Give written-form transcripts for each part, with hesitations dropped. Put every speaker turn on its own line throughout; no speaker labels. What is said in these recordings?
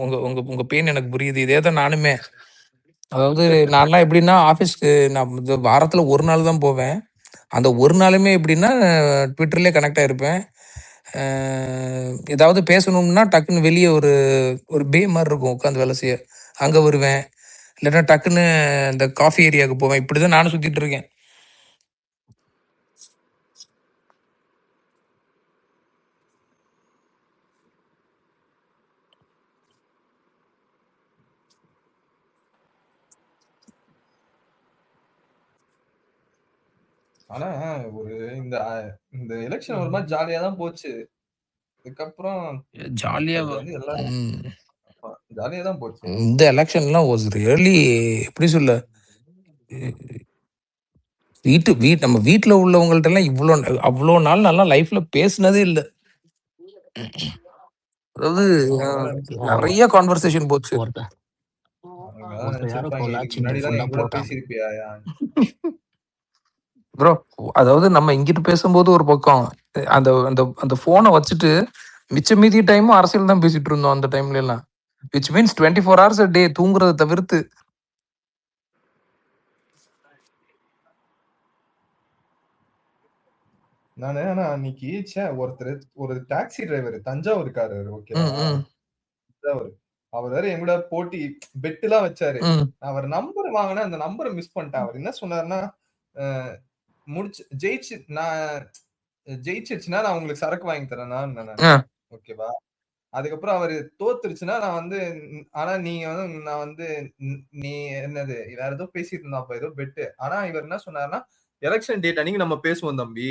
உங்க உங்க உங்க பெயின் எனக்கு புரியுது. இதே தான் நானுமே. அதாவது நான்லாம் எப்படின்னா ஆஃபீஸ்க்கு நான் வாரத்துல ஒரு நாள் தான் போவேன். அந்த ஒரு நாளுமே எப்படின்னா ட்விட்டர்லேயே கனெக்ட் ஆகிருப்பேன். ஏதாவது பேசணும்னா டக்குன்னு வெளியே ஒரு ஒரு பே மாதிரி இருக்கும் உட்காந்து வேலை செய்ய, அங்கே வருவேன். இல்லைன்னா டக்குன்னு இந்த காஃபி ஏரியாவுக்கு போவேன். இப்படி தான் நானும் சுற்றிட்டு இருக்கேன்.
ஆனா ஒரு இந்த இந்த எலெக்ஷன் ஒரு மாதிரி ஜாலியா தான் போச்சு. அதுக்கப்புறம்
ஜாலியா
எல்லாரும் ஜாலியா தான் போச்சு.
இந்த எலெக்ஷன்லாம் வாஸ் ரியலி எப்படி சொல்ல, நம்ம வீட்டில் உள்ளவங்கள்ட்ட எல்லாம் அவ்வளோ நாள் நல்லா லைஃப்ல பேசினதே இல்லை. அதாவது நிறைய கான்வர்சேஷன் போச்சு. ப்ரோ அதாவது நம்ம இங்கிட்டு பேசும்போது ஒரு பக்கம் அந்த அந்த அந்த போனை வச்சுட்டு மிச்ச மீதி டைமும் அரசியல் தான் பேசிட்டு இருந்தோம் அந்த டைம்ல எல்லாம். Which means 24 hours a day தூங்குறத தவிர்த்து.
நானு ஆனா அன்னைக்கு ஒருத்தர் ஒரு டாக்ஸி டிரைவர் தஞ்சாவூர்காரர், ஓகேவா, தஞ்சாவூர். அவர் வேற என் கூட போட்டி பெட் எல்லாம் வச்சாரு. அவர் நம்பர் வாங்கின அந்த நம்பரை மிஸ் பண்ணிட்டேன். அவர் என்ன சொன்னாருன்னா, ஜெயிச்சிருச்சுன்னா நான் உங்களுக்கு சரக்கு வாங்கி தரேன்னா, ஓகேவா. அதுக்கப்புறம் அவரு தோத்துருச்சுன்னா நான் வந்து, ஆனா நீங்க வந்து நான் வந்து நீ என்னது வேற ஏதோ பேசிட்டு இருந்தா அப்ப ஏதோ பெட்டு. ஆனா இவர் என்ன சொன்னாருன்னா, எலெக்ஷன் டேட் அன்னைக்கு நம்ம பேசுவோம் தம்பி,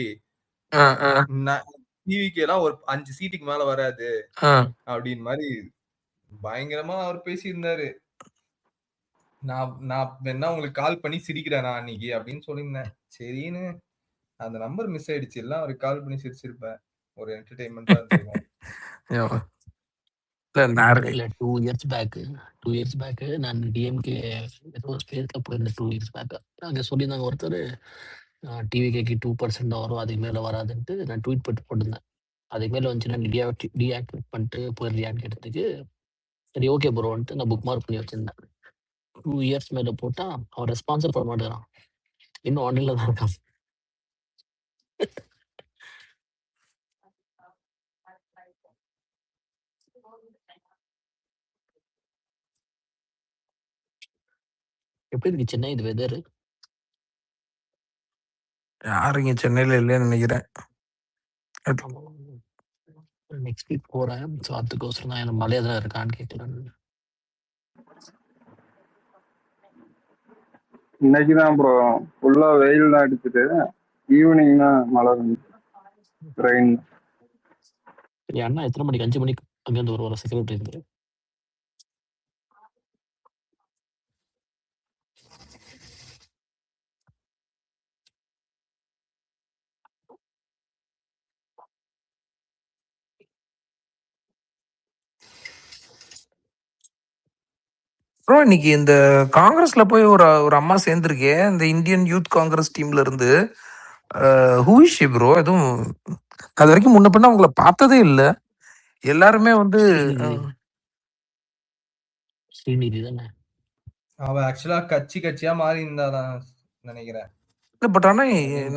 டிவிக்கு எல்லாம் ஒரு 5 சீட்டுக்கு மேல வராது அப்படின்னு மாதிரி பயங்கரமா அவர் பேசியிருந்தாரு. நான் வேணா உங்களுக்கு கால் பண்ணி சிரிக்கிறேன் அன்னைக்கு அப்படின்னு சொல்லியிருந்தேன். சரின்னு அந்த நம்பர் மிஸ் ஆயிடுச்சு. எல்லாம் அவருக்கு கால் பண்ணி சிரிச்சிருப்பேன். ஒரு என்டர்டைன்மெண்டா இருந்திருக்கும்.
2 years பேக் நான் டிஎம்கே ஏதோ ஸ்பேஸ்ல போயிருந்தேன் 2 years பேக். அங்கே சொல்லியிருந்தாங்க ஒருத்தர், டிவிகேக்கு 2% தான் வரும், அதுக்கு மேலே வராதுன்ட்டு. நான் ட்வீட் போட்டிருந்தேன். அதுக்கு மேலே வந்துச்சுன்னா டீஆக்டிவேட் பண்ணிட்டு போயிடுறியான்னு கேட்டதுக்கு, சரி ஓகே ப்ரோன்ட்டு நான் புக் மார்க் பண்ணி வச்சிருந்தேன். 2 years மேலே போட்டால் அவன் ரெஸ்பான்ஸே பண்ண மாட்டேறான். இன்னும் ஆன்லைனில் தான் இருக்கான். எப்படி இருக்கு சென்னை இது வெதரு?
யாருங்க சென்னையில இல்லைன்னு நினைக்கிறேன்.
நெக்ஸ்ட் வீக் போறேன். ஸோ அதுக்கோசரம் தான் எனக்கு மழை எதாவது இருக்கான்னு கேட்கலாம்.
இன்னைக்குதான் ப்ரோ ஃபுல்லா வெயில் தான் அடிச்சுட்டு, ஈவினிங் தான் மழை ரெயின்.
சரி அண்ணா எத்தனை மணிக்கு? 5 மணிக்கு அங்கேருந்து வருவார் செக்ரட்டரி இருந்து.
ப்ரோ இன்னைக்கு இந்த காங்கிரஸ்ல போய் ஒரு அம்மா சேர்ந்துருக்கே, இந்த இந்தியன் யூத் காங்கிரஸ் டீம்ல இருந்து. ஹூஷி ப்ரோ, எதுவும் அது வரைக்கும் முன்ன பின்ன அவங்கள பார்த்ததே இல்ல. எல்லாருமே வந்து
ஸ்ரீநிதி தானே
அவ ஆக்சுவலா கட்சியா மாறி இருந்தாதான் நினைக்கிறேன்.
பட் ஆனா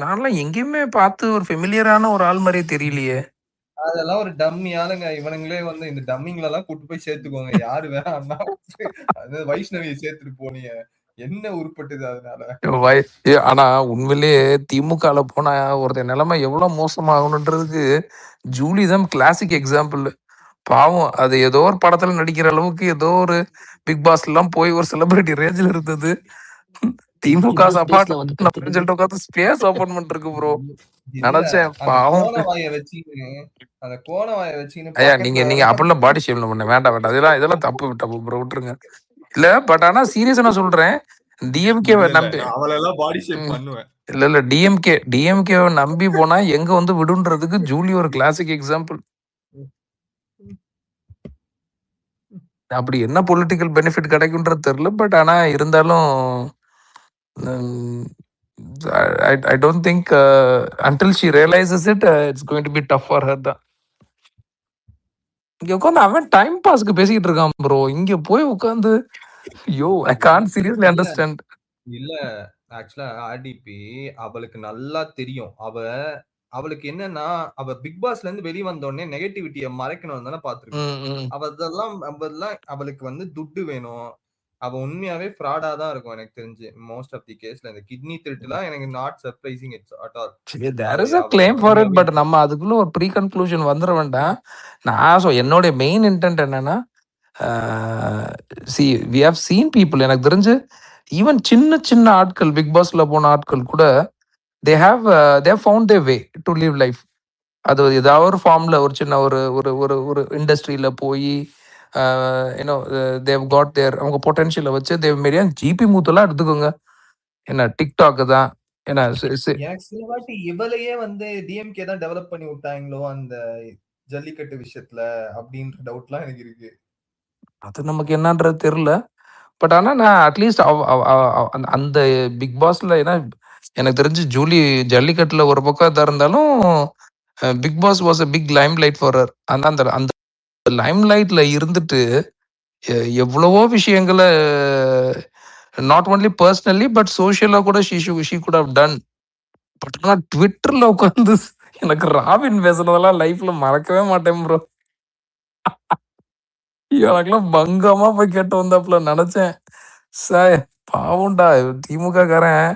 நான்லாம் எங்கேயுமே பார்த்து ஒரு ஃபெமிலியரான ஒரு ஆள் மாதிரியே தெரியலையே.
அதெல்லாம் ஒரு டம்மி ஆளுங்க. இவனுங்களே வந்து இந்த டம்மிங்கள எல்லாம் கூட்டு போய் சேர்த்துக்கோங்க. யாரு வேணாம்னா வைஷ்ணவியை சேர்த்துட்டு போனீங்க, என்ன உருப்பட்டுது அதனால.
ஆனா உண்மையிலேயே திமுகல போனா ஒருத்தர் நிலைமை எவ்வளவு மோசமாகணுன்றதுக்கு ஜூலி தான் கிளாசிக் எக்ஸாம்பிள். பாவம், அது ஏதோ ஒரு படத்துல நடிக்கிற அளவுக்கு ஏதோ ஒரு பிக் பாஸ் எல்லாம் போய் ஒரு செலிபிரிட்டி ரேஞ்சில் இருந்தது. திமுக சப்பாட் உட்காந்து ஸ்பேஸ் ஓபன் பண்ணிருக்கு ப்ரோ. நினைச்சேன் பாவம். ஐயா நீங்க அப்படிலாம் பாடி ஷேம் பண்ண வேண்டாம். இதெல்லாம் தப்பு ப்ரோ, விட்டுருங்க. இல்ல பட் ஆனா சீரியஸா நான் சொல்றேன், டிஎம்கே நம்பி இல்ல டிஎம்கே நம்பி போனா எங்க வந்து விடுன்றதுக்கு ஜூலி ஒரு கிளாசிக் எக்ஸாம்பிள். அப்படி என்ன பொலிட்டிக்கல் பெனிஃபிட் கிடைக்கும்ன்றது தெரியல. பட் ஆனா இருந்தாலும் I don't think until she realizes it, it's going to be tough for her. இங்க உட்காந்து அவன் டைம் பாஸ்க்கு பேசிக்கிட்டு இருக்கான் ப்ரோ. இங்க போய் உட்காந்து ஐயோ ஐ கான்ட் சீரியஸ்லி
இல்ல
அண்டர்ஸ்டாண்ட்.
இல்ல ஆக்சுவலா ஆர்டிபி அவளுக்கு நல்லா தெரியும். அவளுக்கு என்னன்னா, அவ பிக் பாஸ்ல இருந்து வெளிய வந்த உடனே நெகட்டிவிட்டிய மறைக்கணும்னு தானே பாத்துருக்கா. அதெல்லாம் அவளுக்கு வந்து துட்டு வேணும். அவ உண்மையாவே ஃப்ராடா தான் இருக்கும் எனக்கு தெரிஞ்சு. மோஸ்ட் ஆஃப் தி கேஸ்ல இந்த கிட்னி திருட்டுலாம் எனக்கு not surprising it's at all.
There is a claim for it. But நம்ம அதுக்குள்ள ஒரு ப்ரீ கன்க்ளூஷன் வந்துட வேண்டாம். நான் என்னோட மெயின் இன்டென்ட் என்னன்னா, see we have seen people. எனக்கு தெரிஞ்சு ஈவன் சின்ன சின்ன ஆட்கள் பிக் பாஸ்ல போன ஆட்கள் கூட they have found they way to live life. அது ஏதாவது ஒரு ஃபார்ம்ல ஒரு சின்ன ஒரு ஒரு ஒரு ஒரு இண்டஸ்ட்ரியில போய் யூனோ தேவ் காட் தேர் அவங்க பொட்டன்ஷியலை வச்சு தேவ் மாரியா ஜிபி மூத்தெல்லாம் எடுத்துக்கோங்க. என்ன டிக்டாக் தான் என்ன
எனக்கு சில வாட்டி இவளையே வந்து டிஎம்கே தான் டெவலப் பண்ணி விட்டாங்களோ அந்த ஜல்லிக்கட்டு விஷயத்துல அப்படின்ற டவுட்லாம் எனக்கு இருக்கு.
அது நமக்கு என்னன்றது தெரியல. பட் ஆனால் நான் அட்லீஸ்ட் அந்த பிக் பாஸ்ல ஏன்னா எனக்கு தெரிஞ்சு ஜூலி ஜல்லிக்கட்டுல ஒரு பக்கம் இதாக இருந்தாலும் Bigg Boss was a big limelight for her. அந்த அந்த லைம் லைட்ல இருந்துட்டு எவ்வளவோ விஷயங்களை நாட் ஓன்லி பர்சனலி பட் சோஷியலா கூட she could have done. But ஆனால் ட்விட்டர்ல உட்காந்து எனக்கு ராபின் பேசுறதெல்லாம் லைஃப்ல மறக்கவே மாட்டேன் ப்ரோ. எனக்குலாம் பங்கமா போய் கேட்டு வந்தாப்புல நினைச்சேன். சார் பாவுண்டா திமுக காரன்.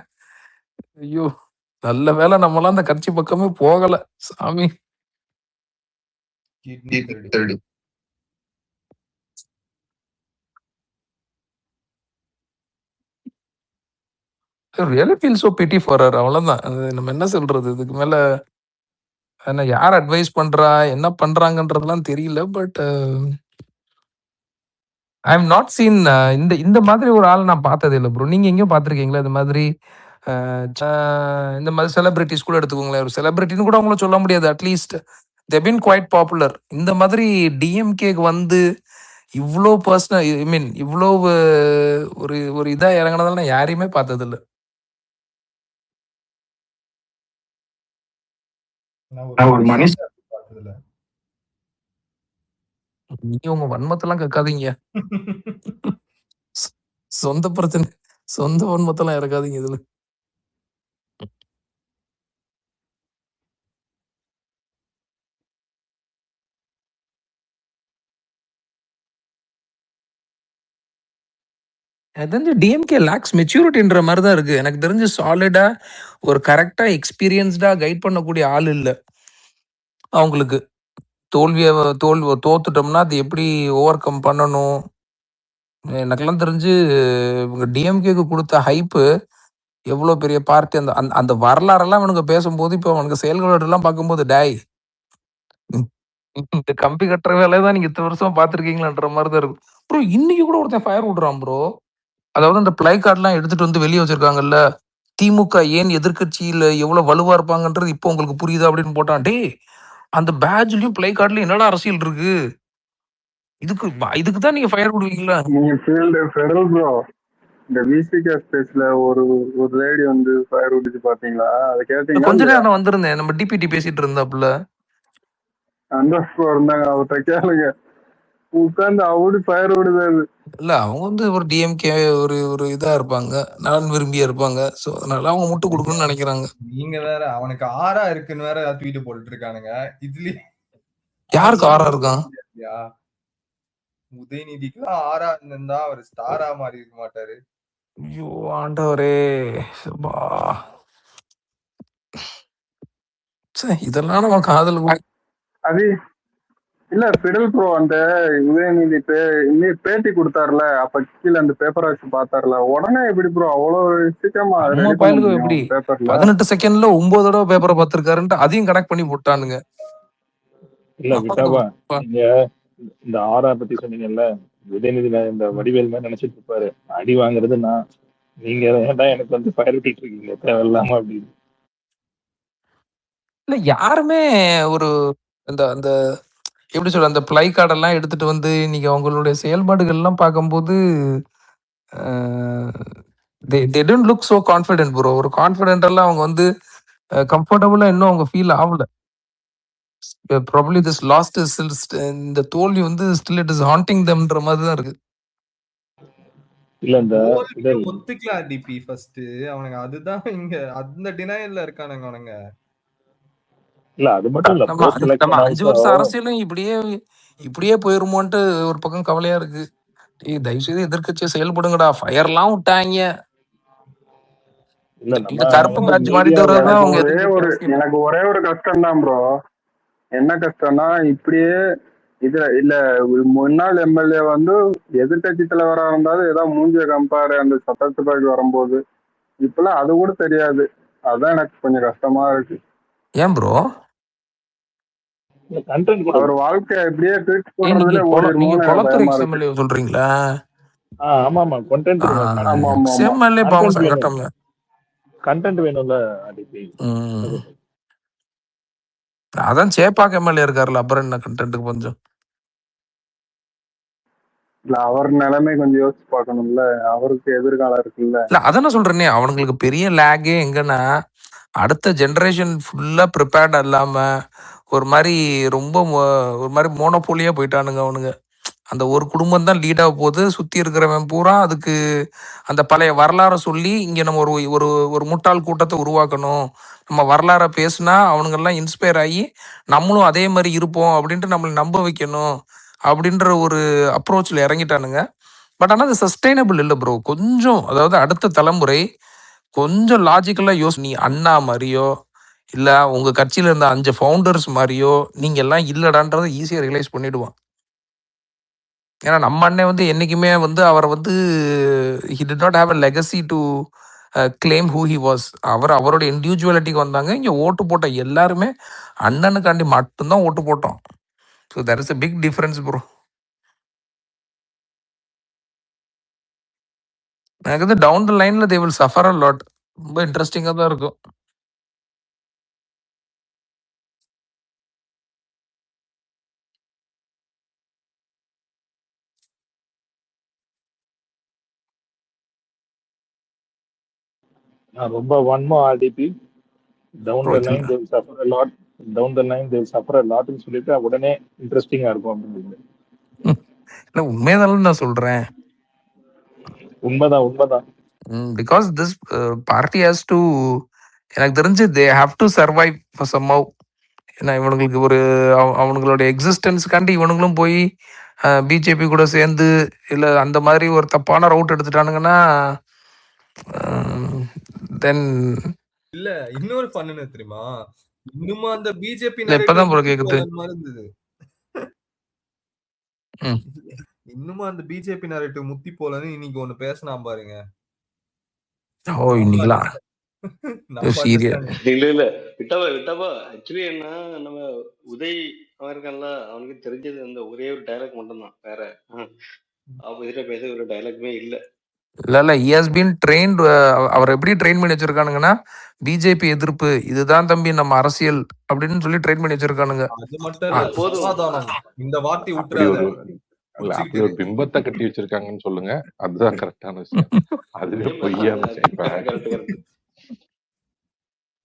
ஐயோ நல்ல வேலை நம்மளாம் அந்த கட்சி பக்கமே போகல சாமி.
கிட்னி திருடி
really feel so pity for her. அவ்வளவுதான். நம்ம என்ன சொல்றது இதுக்கு மேல. யார் அட்வைஸ் பண்றா என்ன பண்றாங்கன்றதுலாம் தெரியல. But I am not seen இந்த மாதிரி ஒரு ஆள் நான் பார்த்ததே இல்லை ப்ரோ. நீங்க எங்கேயும் பார்த்துருக்கீங்களா இந்த மாதிரி? இந்த மாதிரி செலிபிரிட்டிஸ் கூட எடுத்துக்கோங்களேன். ஒரு செலிபிரிட்டின்னு கூட அவங்கள சொல்ல முடியாது. At least they been quite popular. இந்த மாதிரி டிஎம்கேக்கு வந்து இவ்வளோ பர்சனல் ஐ மீன் இவ்வளோ ஒரு ஒரு இதாக இறங்கினதால நான் யாரையுமே பார்த்ததில்லை. நீ உங்க வன்மத்தெல்லாம் கக்காதீங்க. சொந்த பிரச்சனை சொந்த வன்மத்தெல்லாம் இறக்காதீங்க இதுல. எனக்கு தெரிஞ்சு டிஎம்கே லேக்ஸ் மெச்சூரிட்டின்ற மாதிரி தான் இருக்கு. எனக்கு தெரிஞ்சு சாலிடா ஒரு கரெக்டா எக்ஸ்பீரியன்ஸ்டா கைட் பண்ணக்கூடிய ஆள் இல்லை அவங்களுக்கு. தோத்துட்டோம்னா அது எப்படி ஓவர் கம் பண்ணணும். எனக்கெல்லாம் தெரிஞ்சு இவங்க டிஎம்கேக்கு கொடுத்த ஹைப்பு எவ்வளோ பெரிய பார்ட்டி. அந்த அந்த வரலாறெல்லாம் அவனுக்கு பேசும்போது இப்போ அவனுக்கு செயல்களெல்லாம் பார்க்கும்போது டாய் இந்த கம்பி கட்டுற வேலையை தான் நீங்க இத்தனை வருஷம் பார்த்துருக்கீங்களான்ற மாதிரி தான் இருக்கும் ப்ரோ. இன்னைக்கு கூட ஒருத்தன் ஃபயர் விடுறான் ப்ரோ. அதாவது அந்த பிளை கார்டெல்லாம் எடுத்துட்டு வந்து வெளியே வச்சிருக்காங்கல்ல. திமுக ஏன் எதிர்கட்சியில எவ்வளவு வலுவா இருப்பாங்கன்றது இப்போ உங்களுக்கு புரியுதா அப்படின்னு போட்டான். டே அந்த பேட்ச்லயும் பிளை கார்ட்லயும் என்னடா அரசியல் இருக்கு? இதுக்கு தான் நீங்க ஃபயர் விடுவீங்களா?
இந்த விசிகா ஸ்பேஸ்ல ஒரு லேடி வந்து ஃபயர் விடுச்சு பாத்தீங்களா? அதை கேட்டீங்க?
கொஞ்ச நேரம் வந்திருந்தேன். நம்ம டிபிடி பேசிட்டு இருந்தாப்புல
இருந்தாங்க. அவர்கிட்ட கேளுங்க. உட்கார்ந்து அவரு ஃபயர் விடுதாரு.
இல்ல அவங்க வந்து ஒரு டிஎம்கே ஒரு இதா இருப்பாங்க, நலன் விரும்பியா இருப்பாங்க. சோ அதனால அவங்க முட்டு கொடுக்கணும்னு நினைக்கிறாங்க.
நீங்க வேற அவனுக்கு ஆறா இருக்குன்னு வேற ட்வீட் போட்டுட்டு இருக்கானுங்க. இதுலயே
யாருக்கு ஆறா இருக்கான்?
உதயநிதிக்கு ஆறா இருந்தா அவர் ஸ்டாரா மாறி இருக்க மாட்டாரு.
ஐயோ ஆண்டவரே, இதெல்லாம் நம்ம காதல்
அது இல்ல பிடல் ப்ரோ. அந்த உதயநிதி பேட்டி கொடுத்தாருல, அப்ப கீழே அந்த பேப்பரை வச்சு பார்த்தாருல, உடனே எப்படி ப்ரோ அவ்வளவு சீக்கிரமா
எப்படி 18 செகண்ட்ல 9 தடவை பேப்பரை பார்த்திருக்காருன்ட்டு அதையும் கனெக்ட் பண்ணி போட்டானுங்க.
இல்ல விட்டாபா, நீங்க இந்த ஆரா பத்தி சொன்னீங்கல்ல, உதயநிதி இந்த வடிவேல் மாதிரி நினைச்சிட்டு இருப்பாரு. அடி வாங்குறது நான், நீங்க ஏன்டா எனக்கு வந்து ஃபயர் விட்டுட்டு இருக்கீங்க தேவையில்லாம அப்படின்னு.
இல்ல யாருமே ஒரு அந்த அந்த எப்படி சொல்ற அந்த பிளை கார்டெல்லாம் எடுத்துட்டு வந்து இன்னைக்கு அவங்களுடைய செயல்பாடுகள் எல்லாம் பார்க்கும்போது they didn't look so confident bro. ஒரு கான்ஃபிடென்ட் எல்லாம் அவங்க வந்து கம்ஃபர்டபுளா இன்னும் அவங்க ஃபீல் ஆகல. ப்ராபப்லி திஸ் லாஸ்ட் இந்த தோல்வி வந்து ஸ்டில் இட் இஸ் ஹாண்டிங் தம்ன்ற மாதிரி தான் இருக்கு.
இல்ல இந்த
தோல்வியை ஒத்துக்கலாம் டிபி ஃபர்ஸ்ட். அவனுங்க அதுதான் இங்க அந்த டினையல்ல இருக்கானுங்க அவனுங்க.
இல்ல அது மட்டும் இல்ல,
நம்ம
போஸ்ட்
நம்ம
எலெக்ஷன்
5 வருஷம் அரசியலும் இப்படியே போயிருமோன்ட்டு ஒரு பக்கம் கவலையா இருக்கு. தயவு செய்து எதிர்க்கட்சியை செயல்படுங்கடா. ஃபயர்லாம் விட்டாங்க.
இல்ல நம்ம
இந்த கருப்பு பேட்ச் மாதிரி
மீடியால
தவிர அவங்க
எனக்கு ஒரே ஒரு கஷ்டம் தான் ப்ரோ. என்ன கஷ்டம்னா இப்படியே இல்ல முன்னாள் எம்எல்ஏ வந்து எதிர்கட்சி தலைவரா இருந்தாலும் ஏதாவது மூஞ்சிய கம்பாரு அந்த சட்டத்துப்பாக்கு வரும்போது இப்பெல்லாம் அது கூட தெரியாது. அதான் எனக்கு கொஞ்சம் கஷ்டமா இருக்கு.
ஏன் ப்ரோ
அவர் வாழ்க்கை எப்படியே ட்வீட் போடுறதுல ஓடிடுமோன்னு
சொல்றீங்களா?
ஆமா ஆமா கண்டென்ட் கண்டென்ட் வேணும்ல.
அதான் சேப்பாக்க எம்எல்ஏ இருக்காருல்ல, அப்புறம் என்ன கண்டென்ட்டுக்கு கொஞ்சம்
இல்ல அவர் நிலைமை கொஞ்சம் யோசிச்சு பார்க்கணும்ல. அவருக்கு எதிர்காலம் இருக்குல்ல.
இல்ல அதான் சொல்றேனே, அவனுங்களுக்கு பெரிய லேகே எங்கன்னா அடுத்த ஜெனரேஷன் ஃபுல்லா ப்ரிப்பேர்ட் இல்லாம ஒரு மாதிரி ரொம்ப ஒரு மாதிரி மோனோபோலியா போயிட்டானுங்க அவனுங்க. அந்த ஒரு குடும்பம் தான் லீடாக போகுது, சுற்றி இருக்கிறவன் பூரா அதுக்கு அந்த பழைய வரலாறை சொல்லி இங்கே நம்ம ஒரு ஒரு முட்டாள் கூட்டத்தை உருவாக்கணும், நம்ம வரலாறை பேசுனா அவனுங்கெல்லாம் இன்ஸ்பயர் ஆகி நம்மளும் அதே மாதிரி இருப்போம் அப்படின்ட்டு நம்மளை நம்ப வைக்கணும் அப்படின்ற ஒரு அப்ரோச்சில் இறங்கிட்டானுங்க. பட் ஆனால் அது சஸ்டைனபிள் இல்லை ப்ரோ. கொஞ்சம் அதாவது அடுத்த தலைமுறை கொஞ்சம் லாஜிக்கலாக நீ அண்ணா மாதிரியோ இல்லை உங்கள் கட்சியில் இருந்த 5 ஃபவுண்டர்ஸ் மாதிரியோ நீங்கள் எல்லாம் இல்லைடான்றதை ஈஸியாக ரியலைஸ் பண்ணிடுவான். ஏன்னா நம்ம அண்ணன் வந்து என்றைக்குமே வந்து அவரை வந்து he did not have a legacy to claim who he was. அவரோட இண்டிவிஜுவலிட்டிக்கு வந்தாங்க. இங்கே ஓட்டு போட்ட எல்லாருமே அண்ணனுக்காண்டி மட்டும்தான் ஓட்டு போட்டோம். So there is a big difference bro. எனக்கு வந்து டவுன் த லைனில் they will suffer a lot. ரொம்ப இன்ட்ரெஸ்டிங்காக தான் இருக்கும்.
ரொம்ப வன்மோ ஆர்டிபி down the line they will suffer a lot, down the line they will suffer a lot ன்னு சொல்லிட்டு உடனே இன்ட்ரெஸ்டிங்கா இருக்கும் அப்படின்னு.
இல்லை உண்மையதான் நான் சொல்றேன்.
உண்மைதான்.
Because this party has to, எனக்கு தெரிஞ்சு they have to survive for somehow. ஏன்னா இவனுங்களுக்கு ஒரு அவனுங்களோட எக்ஸிஸ்டன்ஸுக்காண்டி இவனுங்களும் போய் பிஜேபி கூட சேர்ந்து இல்லை அந்த மாதிரி ஒரு தப்பான ரவுட் எடுத்துட்டானுங்கன்னா தென்
இல்ல இன்னொரு பண்ணுன்னு தெரியுமா, இன்னுமா அந்த பிஜேபி
இப்பதான் ப்ரோ கேக்குது.
இன்னுமா அந்த பிஜேபி நரேட்டிவ் முத்தி போலன்னு இன்னைக்கு ஒண்ணு பேசினா பாருங்க.
ஓ இன்னைக்குலாம்
இல்ல விட்டவா ஆக்சுவலி என்ன, நம்ம உதய் அவருக்கல்ல அவனுக்கு தெரிஞ்சது அந்த ஒரே ஒரு டைலாக் மட்டும்தான், வேற ஆப்போசிட்டா பேச ஒரு டைலாக்மே இல்ல.
இல்ல he has been trained. அவர் எப்படி ட்ரெயின் பண்ணி வச்சிருக்கானுங்கன்னா பிஜேபி எதிர்ப்பு இதுதான் தம்பி நம்ம அரசியல் அப்படின்னு சொல்லி ட்ரெயின் பண்ணி வச்சிருக்கானுங்க.
அது மட்டும் இல்ல, போதும் இந்த வார்த்தை விட்டுறாத.
அப்படி ஒரு பிம்பத்தை கட்டி வச்சிருக்காங்கன்னு சொல்லுங்க, அதுதான் கரெக்டான விஷயம். அதுவே பொய்யான விஷயம்.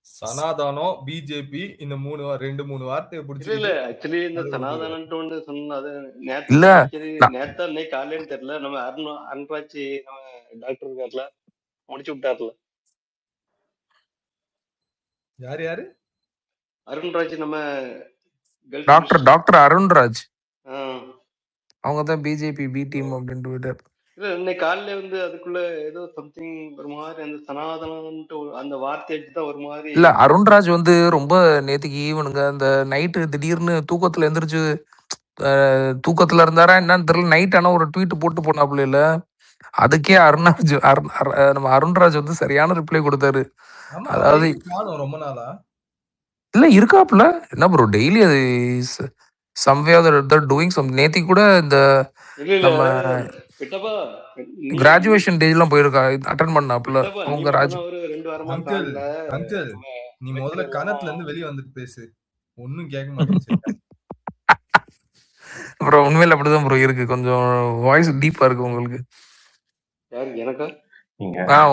சனாதானம் பிஜேபி இந்த 2-3 வார்த்தையை பிடிச்சி
இல்ல ஆக்சுவலி இந்த சனாதானம் ஒன்று சொன்னது நேத்தா இன்னைக்கு காலையின்னு தெரியல. நம்ம அருண்ராஜ் நம்ம டாக்டர் இருக்காருல முடிச்சு விட்டார்ல.
யாரு
அருண்ராஜ், நம்ம
டாக்டர் அருண்ராஜ், அவங்க தான் பிஜேபி பி டீம் அப்படின்ட்டு விட்டார்.
இல்ல இன்னைக்கு காலையில வந்து அதுக்குள்ள ஏதோ சம்திங் ஒரு மாதிரி அந்த சனாதனம் அந்த வார்த்தை தான் ஒரு மாதிரி.
இல்ல அருண்ராஜ் வந்து ரொம்ப நேத்துக்கு ஈவனுங்க அந்த நைட்டு திடீர்னு தூக்கத்துல எந்திரிச்சு தூக்கத்துல இருந்தாரா என்னன்னு தெரியல, நைட் ஆனா ஒரு ட்வீட் போட்டு போனாப்புல. இல்ல அதுக்கே நம்ம அருண்ராஜ் வந்து சரியான ரிப்ளை கொடுத்தாரு. அதாவது
ரொம்ப நாளா
இல்ல இருக்காப்புல என்ன ப்ரோ டெய்லி அது சம்வே டூயிங் சம். நேத்தி கூட இந்த நம்ம கிராஜுவேஷன் டேஜ் எல்லாம் போயிருக்கா அட்டெண்ட் பண்ணாப்புல அவங்க ராஜ்.
அங்கிள் நீ முதல்ல கணத்துல இருந்து வெளியே வந்துட்டு பேசு, ஒன்னும் கேட்க மாட்டேங்குது.
அப்புறம் உண்மையில அப்படிதான் ப்ரோ இருக்கு, கொஞ்சம் வாய்ஸ் டீப்பா இருக்கு உங்களுக்கு.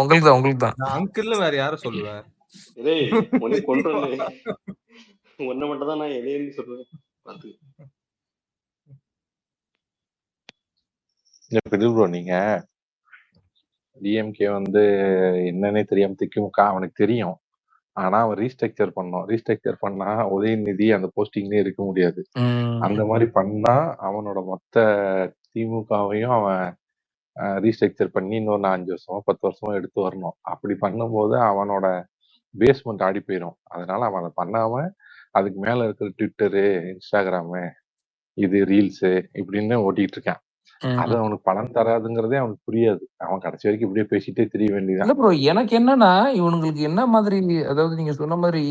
உங்களுக்கு தான் நான் அங்கிள் வேற யாரும் சொல்லுவேன்.
ஒன்ன மட்டும் தான் நான் எதையும் சொல்லுவேன் பார்த்து.
ப்ரோ நீங்க டிஎம்கே வந்து என்னன்னே தெரியாம திக்குமுக அவனுக்கு தெரியும். ஆனா அவன் ரீஸ்ட்ரக்சர் பண்ணா உதயநிதி அந்த போஸ்டிங்லயே இருக்க முடியாது. அந்த மாதிரி பண்ணா அவனோட மொத்த திமுகவையும் அவன் ரீஸ்ட்ரக்சர் பண்ணி இன்னொரு 5 வருஷமோ 10 வருஷமோ எடுத்து வரணும். அப்படி பண்ணும்போது அவனோட பேஸ்மெண்ட் ஆடி போயிடும். அதனால அவன் அதை பண்ணாம அதுக்கு மேல இருக்கிற ட்விட்டரு, இன்ஸ்டாகிராமு, இது ரீல்ஸு இப்படின்னு ஓட்டிட்டு இருக்கான். அது அவனுக்கு பலன் தராதுங்கிறதே அவனுக்கு புரியாது. அவன் கடைசி வரைக்கும் இப்படியே பேசிட்டே தெரிய வேண்டியதான்.
இல்ல ப்ரோ, எனக்கு என்னன்னா இவனுங்களுக்கு என்ன மாதிரி, அதாவது நீங்க சொன்ன மாதிரி